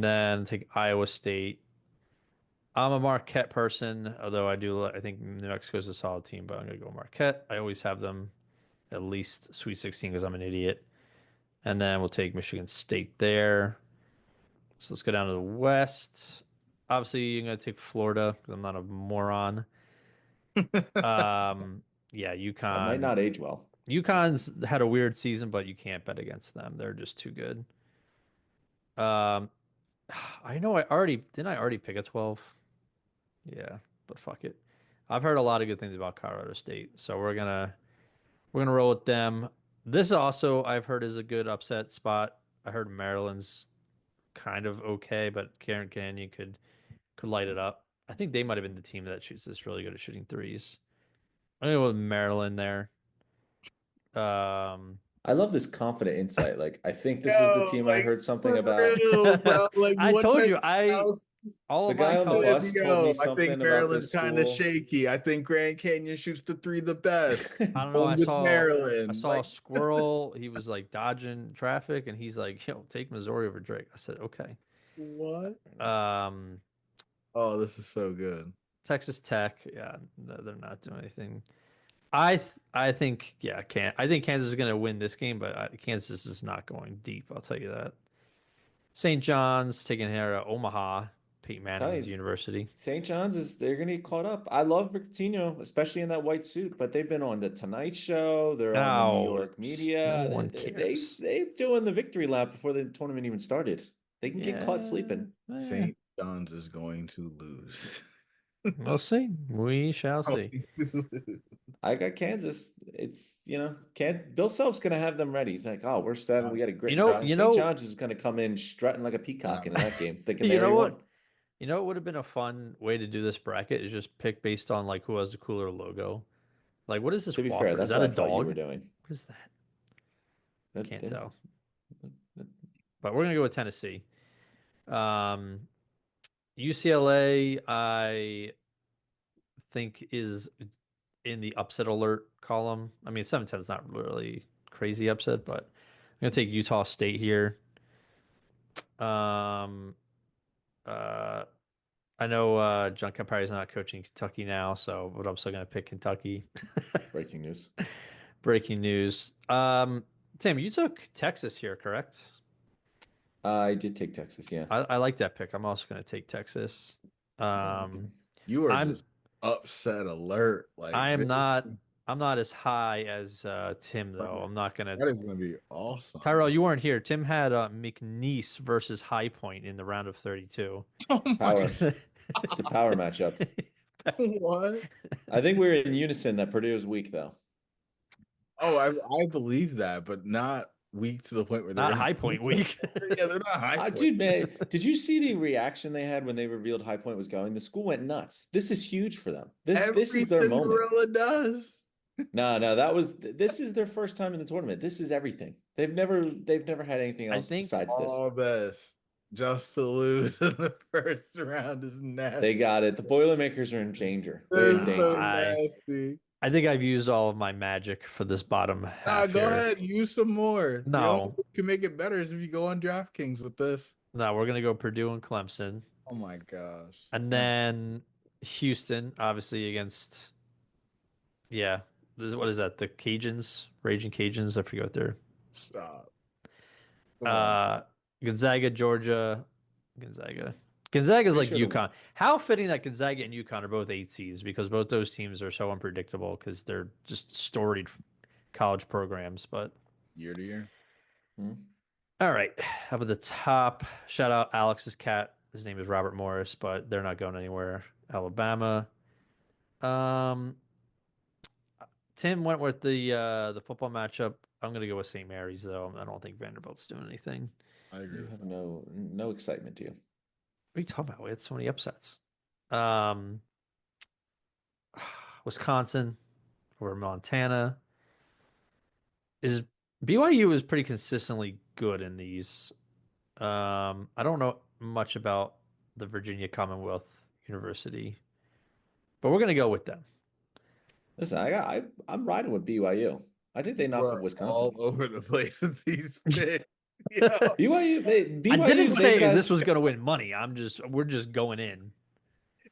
then take Iowa State. I'm a Marquette person, although I think New Mexico's a solid team, but I'm gonna go Marquette. I always have them at least Sweet 16 because I'm an idiot. And then we'll take Michigan State there. So let's go down to the West. Obviously, you're gonna take Florida because I'm not a moron. Yeah, UConn. That might not age well. UConn's had a weird season, but you can't bet against them. They're just too good. I know I already pick a 12? Yeah, but fuck it. I've heard a lot of good things about Colorado State, so we're gonna roll with them. This also I've heard is a good upset spot. I heard Maryland's kind of okay, but Karen Canyon could light it up. I think they might have been the team that shoots this really good at shooting threes. I'm gonna go with Maryland there. I love this confident insight. Like, I think this is the team I heard something about. Real, bro. Like, I told you, all The of guy my on the colors. bus told me I something think about Maryland's this kind of school. shaky. I think Grand Canyon shoots the 3 the best. I don't know. I saw Maryland. a squirrel. He was like dodging traffic, and he's like, "Yo, take Missouri over Drake." I said, "Okay." What? Um, Oh, this is so good. Texas Tech. Yeah, no, they're not doing anything. I think I think Kansas is going to win this game, but Kansas is not going deep. I'll tell you that. St. John's taking care of Omaha, Peyton Manning's university. St. John's they're gonna get caught up. I love Rick Pitino, especially in that white suit, but they've been on the Tonight Show, they're on the New York media. No one cares. They doing the victory lap before the tournament even started. They can get caught sleeping. St. John's is going to lose. We'll see. We shall see. I got Kansas. It's Bill Self's gonna have them ready. He's like, oh, we're 7. We got a great. St. John's is gonna come in strutting like a peacock in that game, thinking they already won. You know what would have been a fun way to do this bracket is just pick based on like who has the cooler logo. Like, what is this? To be fair, that's is that what a I thought dog? you were doing. What is that? Can't tell. That... But we're gonna go with Tennessee. UCLA, I think is in the upset alert column. I mean, 7-10 is not really crazy upset, but I'm gonna take Utah State here. I know John Calipari is not coaching Kentucky now, but I'm still gonna pick Kentucky. Breaking news. Breaking news. Tim, you took Texas here, correct? I did take Texas, yeah. I like that pick. I'm also gonna take Texas. You are just upset alert. Like, I'm not as high as Tim though. I'm not gonna. That is gonna be awesome. Tyrell, you weren't here. Tim had McNeese versus High Point in the round of 32. Oh power. It's a power matchup. What? I think we're in unison that Purdue is weak though. Oh, I believe that, but not weak to the point where they're not High Point weak. Yeah, they're not High Point. Dude, man, did you see the reaction they had when they revealed High Point was going? The school went nuts. This is huge for them. This is their moment. Cinderella does. No, this is their first time in the tournament. This is everything. They've never had anything I else think besides this. All this just to lose in the first round is They nasty. got it. The Boilermakers are in danger. They're in This is so danger. nasty. I think I've used all of my magic for this bottom Nah, half go here. ahead, use some more. The only way No, you can make it better is if you go on DraftKings with this. no, we're gonna go Purdue and Clemson, Oh my gosh. and Nah, then Houston, obviously against yeah. What is that? The Cajuns, Raging Cajuns. I forget what they're. stop. Come on. Uh, Gonzaga, Georgia, Gonzaga. Gonzaga's Pretty like sure the UConn. How fitting that Gonzaga and UConn are both 8 seeds because both those teams are so unpredictable because they're just storied college programs. But Year to year. Hmm? all right, how about the top? Shout out Alex's cat. His name is Robert Morris, but they're not going anywhere. Alabama. Um, Tim went with the football matchup. I'm gonna go with St. Mary's though. I don't think Vanderbilt's doing anything. I agree You with have that. no excitement, do you? What are you talking about? We had so many upsets. Um, Wisconsin over Montana. Is BYU is pretty consistently good in these. I don't know much about the Virginia Commonwealth University, but we're gonna go with them. Listen, I'm riding with BYU. I think they You knock up are all Wisconsin. over the place with these picks. Yo, I didn't They've say got this was gonna win money. We're just going in.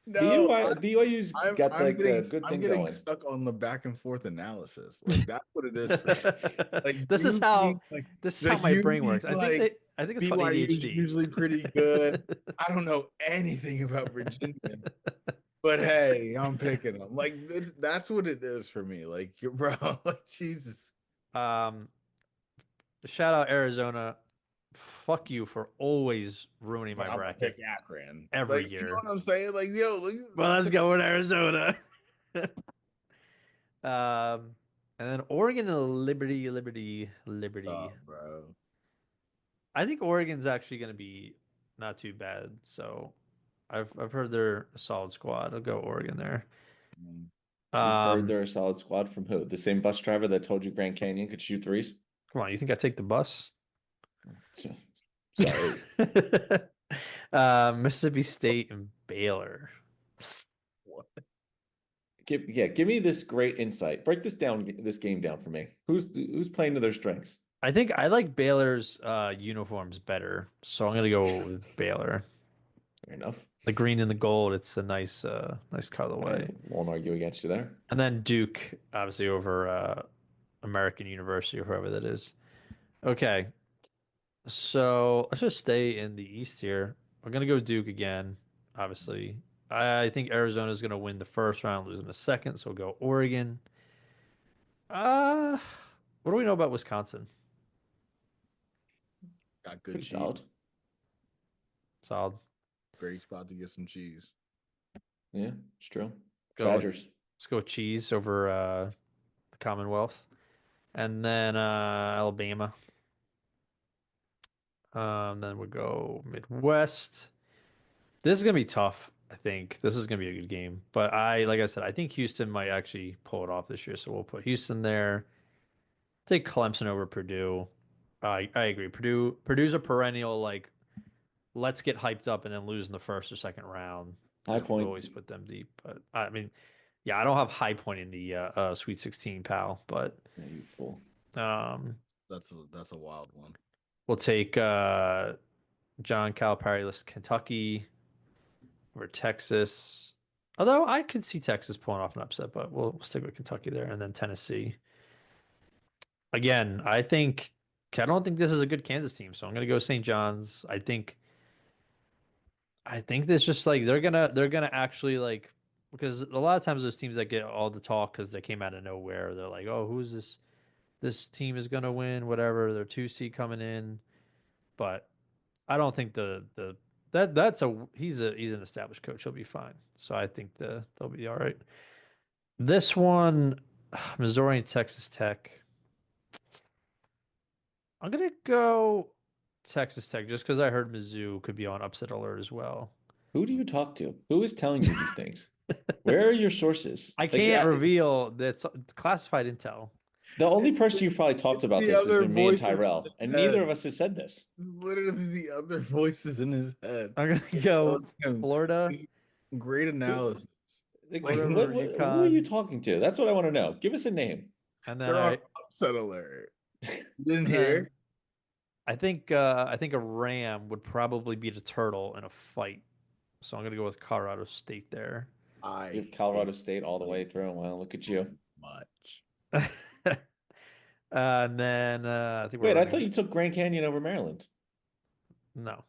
no, BYU's got like a good I'm thing getting going. stuck on the back and forth analysis. Like that's what it is for me. Like This is you how being like this is how like my you brain being works. like I think it's called BYU is ADHD. usually pretty good. I don't know anything about Virginia, but hey, I'm picking them. Like that's what it is for me. Like bro, like Jesus. Um, Shout out Arizona. Fuck you for always ruining But my I'm gonna pick bracket Akron. every Like you know year. what I'm saying? Like yo, Well, let's like, go with Arizona. And then Oregon and Liberty. stop, bro. I think Oregon's actually going to be not too bad. So I've heard they're a solid squad. I'll go Oregon there. Mm. You've heard Um, they're a solid squad from who? The same bus driver that told you Grand Canyon could shoot threes? Come on, you think I take the bus? Sorry. Mississippi State and Baylor. What? Give me this great insight. Break this game down for me. Who's playing to their strengths? I think I like Baylor's uniforms better, so I'm gonna go with Baylor. Fair enough. The green and the gold, it's a nice I colorway. won't argue against you there. And then Duke, obviously over American University or whoever that is. Okay, so let's just stay in the East here. We're gonna go Duke again, obviously. I think Arizona's gonna win the first round, losing the second, so we'll go Oregon. Uh, what do we know about Wisconsin? Got good Pretty cheese. solid. Solid. Great spot to get some cheese. Yeah, it's true. Go. Badgers. Let's go with cheese over the Commonwealth, and then Alabama. Then we'll go Midwest. This is gonna be tough. I think this is gonna be a good game, but like I said, I think Houston might actually pull it off this year. So we'll put Houston there. Take Clemson over Purdue. I agree. Purdue's a perennial like let's get hyped up and then lose in the first or second round High because we point. always put them deep. But I mean, yeah, I don't have high point in the Sweet 16, pal. But Yeah, you fool. um, That's a wild one. we'll take John Calipari-less Kentucky over Texas. Although I could see Texas pulling off an upset, but we'll stick with Kentucky there, and then Tennessee. Again, I don't think this is a good Kansas team, so I'm gonna go St. John's. I think this just like they're gonna actually like because a lot of times those teams that get all the talk because they came out of nowhere, they're like, oh, who's this? This team is gonna win, whatever. They're 2C coming in, but I don't think that's he's an established coach. He'll be fine. So I think they'll be all right. This one, Missouri and Texas Tech. I'm gonna go Texas Tech just because I heard Mizzou could be on upset alert as well. Who do you talk to? Who is telling you these things? Where are your sources? I can't reveal that's classified intel. The only person you've probably talked about The this has other been me and voices in Tyrell, his and neither head. of us has said this. Literally the other voices in his head. I'm gonna go Florida. Great analysis. Like, Florida over who are you UConn. talking to? That's what I want to know. Give us a name. And then They're on upset alert. You didn't hear? I think a ram would probably beat a turtle in a fight. So I'm gonna go with Colorado State there. You have Colorado State all the way through. Well, look at you. Much. And then I think we're Wait, I running. thought you took Grand Canyon over Maryland. No.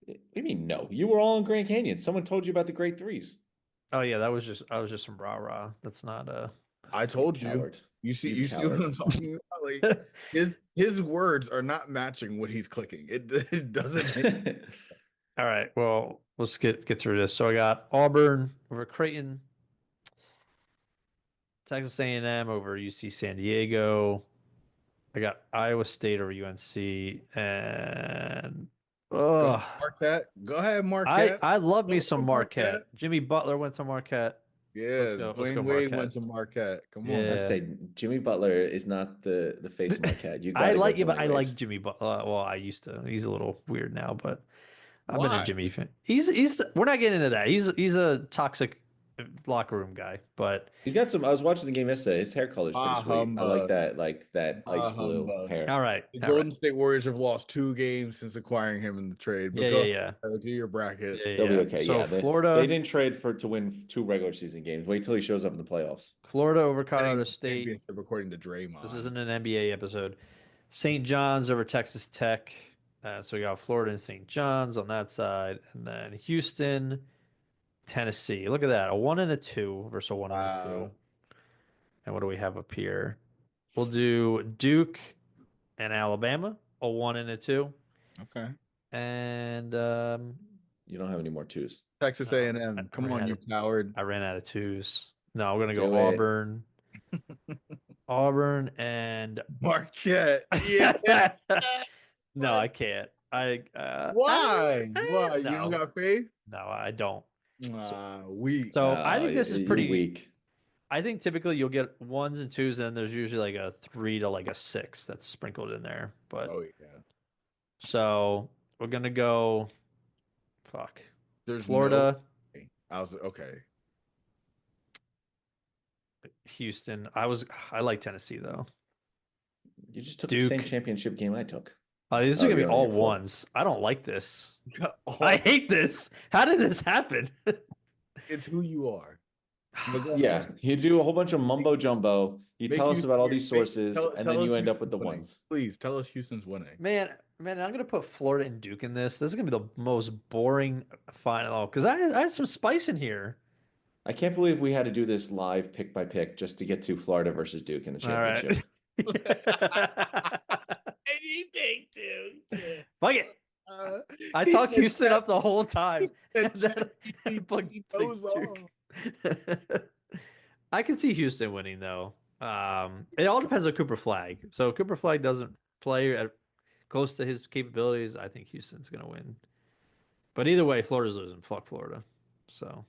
What do you mean no? You were all in Grand Canyon. Someone told you about the Great Threes. Oh yeah, I was just some rah-rah. That's not I told you. Coward. You see what I'm talking about? Like his words are not matching what he's clicking. It doesn't. All right. Well, let's get through this. So I got Auburn over Creighton, Texas A&M over UC San Diego. I got Iowa State over UNC, and Marquette. Go ahead, Marquette. I love me Go some for Marquette. Jimmy Butler went to Marquette. Yeah, Let's go Dwayne Wade Marquette. went to Marquette. Come on. Yeah. I say Jimmy Butler is not the face of Marquette. You I gotta like go you, but Dwayne I Wade. like Jimmy Butler. Well, I used to. He's a little weird now, but I've been a Why? Jimmy fan. He's we're not getting into that. He's a toxic locker room guy, but He's got some. I was watching the game yesterday. His hair color is pretty sweet. I like that ice blue humbug. hair. all right. The all Golden right. State Warriors have lost 2 games since acquiring him in the trade. But Yeah. do your bracket. Yeah, They'll be okay. So Yeah, Florida, they didn't trade to win 2 regular season games. Wait till he shows up in the playoffs. Florida over Colorado State. Championship according to Draymond. This isn't an NBA episode. St. John's over Texas Tech. So we got Florida and St. John's on that side, and then Houston, Tennessee. Look at that, a 1 and a 2 versus a 1 and a 2. And what do we have up here? We'll do Duke and Alabama, a 1 and a 2. Okay. And You don't have any more 2s. Texas A&M. Come on, you coward. I ran out of 2s. No, we're gonna go Do it. Auburn. Auburn and Marquette. Yeah. No, I can't. Why? No. You don't got faith? No, I don't. Weak. So I think this is pretty weak. I think typically you'll get 1s and 2s, and then there's usually like a 3 to like a 6 that's sprinkled in there. But yeah. so we're gonna go. Fuck. There's Florida. I was okay. Houston. I like Tennessee though. You just took Duke. the same championship game I took. These are gonna be you're all on your 1s. I don't like this. I hate this. How did this happen? It's who you are. Yeah, you do a whole bunch of mumbo jumbo. You tell us about all these sources, and then you end up with the winning. 1s. Please tell us Houston's winning. Man, I'm gonna put Florida and Duke in this. This is gonna be the most boring final because I had some spice in here. I can't believe we had to do this live pick by pick just to get to Florida versus Duke in the championship. And you picked Duke. Fuck it. I talked Houston up the whole time. And then he goes on. I can see Houston winning though. It all depends on Cooper Flag. So if Cooper Flag doesn't play at close to his capabilities, I think Houston's gonna win. But either way, Florida's losing. Fuck Florida. So,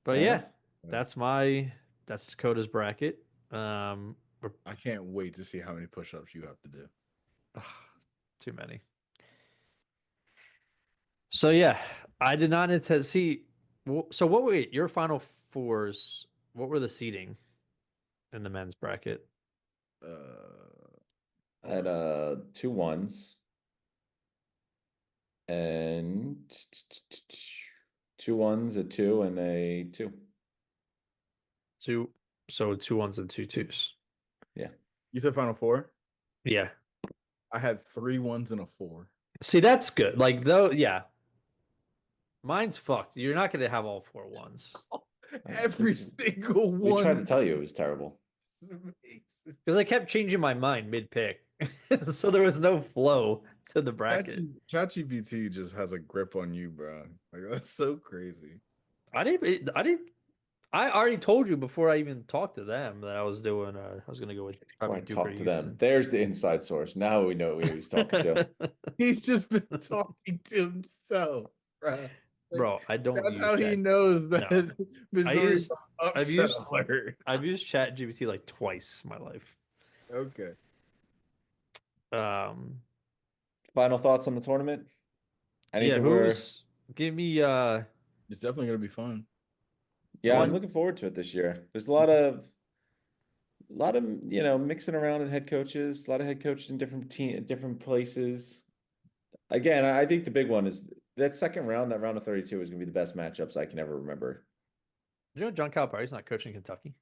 but yeah, that's Dakota's bracket. I can't wait to see how many push-ups you have to do. Too many. So yeah, I did not intend to see. So what were your final fours? What were the seeding in the men's bracket? I had 2 1s and 2 1s, a 2, and a 2. So 2 1s and 2 2s. Yeah. You said final 4? Yeah. I had 3 1s and a 4. See, that's good. Like though, yeah. Mine's fucked. You're not gonna have all 4 1s. Every single one. We tried to tell you it was terrible. Because I kept changing my mind mid-pick. So there was no flow to the bracket. ChatGPT just has a grip on you, bro. Like that's so crazy. I already told you before I even talked to them that I was doing I was gonna go with probably Duke talk or to Houston. them. There's the inside source. Now we know who he's talking to. He's just been talking to himself, bro. Bro, I don't That's use how he Chat. knows that No. Missouri's I've upset used alert. I've used ChatGPT like twice in my life. Okay. Final thoughts on the tournament? I think Yeah, that we're give me It's definitely gonna be fun. I yeah, I'm like looking forward to it this year. There's a lot of mixing around in head coaches, a lot of head coaches in different places. Again, I think the big one is that second round, that round of 32 is gonna be the best matchups I can ever remember. you know John Calipari's not coaching Kentucky?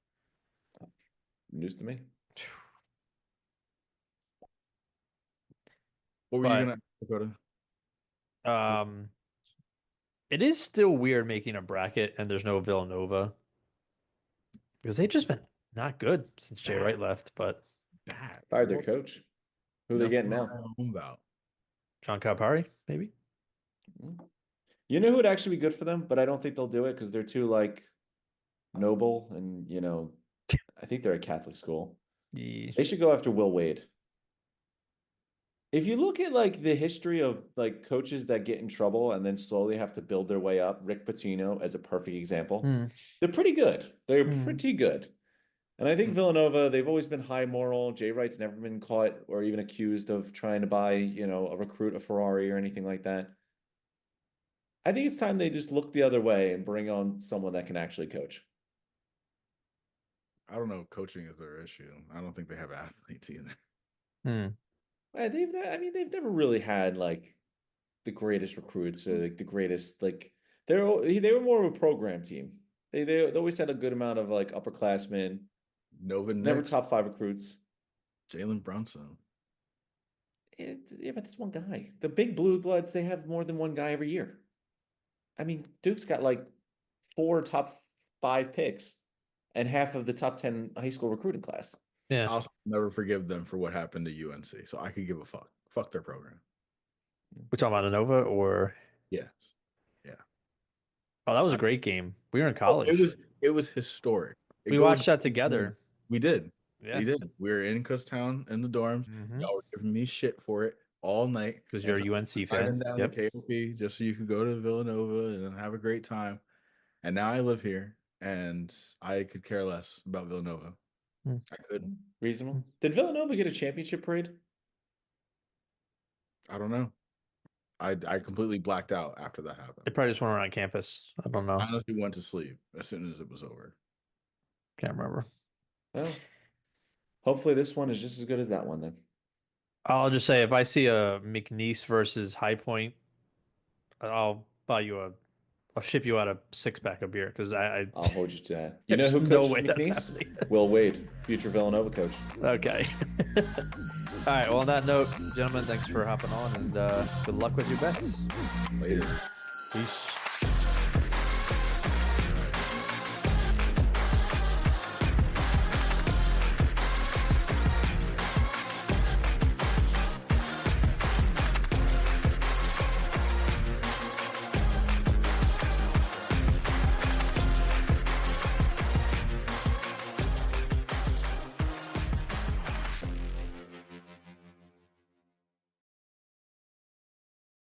News to me. what were you But gonna Dakota? it is still weird making a bracket and there's no Villanova because they've just been not good since Jay Wright left, but Bad. Fired their coach. Who are they Nothing getting to now? write home about. John Calipari, maybe. You know who would actually be good for them, but I don't think they'll do it because they're too like noble and I think they're a Catholic school. Yeah. They should go after Will Wade. If you look at like the history of like coaches that get in trouble and then slowly have to build their way up, Rick Pitino as a perfect example, they're pretty good. They're pretty good. And I think Villanova, they've always been high moral. Jay Wright's never been caught or even accused of trying to buy, a recruit a Ferrari or anything like that. I think it's time they just look the other way and bring on someone that can actually coach. I don't know. Coaching is their issue. I don't think they have athletes either. They've never really had like the greatest recruits or like the greatest they were more of a program team. They always had a good amount of like upperclassmen. Nova Never Nick, top 5 recruits. Jalen Brunson. Yeah, but this one guy. The big blue bloods, they have more than one guy every year. I mean, Duke's got like 4 top 5 picks and half of the top 10 high school recruiting class. Yeah. I'll never forgive them for what happened to UNC. So I could give a fuck. Fuck their program. We're talking about Nova or Yes. Yeah. oh, that was a great game. We were in college. It was historic. We watched that together. We did. Yeah. We did. We were in Kutztown in the dorms. Y'all were giving me shit for it all night. Because you're a UNC fan. Down to KOP just so you could go to Villanova and have a great time. And now I live here and I could care less about Villanova. I couldn't. Reasonable. Did Villanova get a championship parade? I don't know. I completely blacked out after that happened. They probably just went around campus. I don't know. I honestly went to sleep as soon as it was over. Can't remember. Well, hopefully this one is just as good as that one then. I'll just say if I see a McNeese versus High Point, I'll ship you out a 6-pack of beer because I'll hold you to that. You know there's who no coached way that's McNeese? happening. Will Wade, future Villanova coach. Okay. All right. Well, on that note, gentlemen, thanks for hopping on and good luck with your bets. Later. Peace.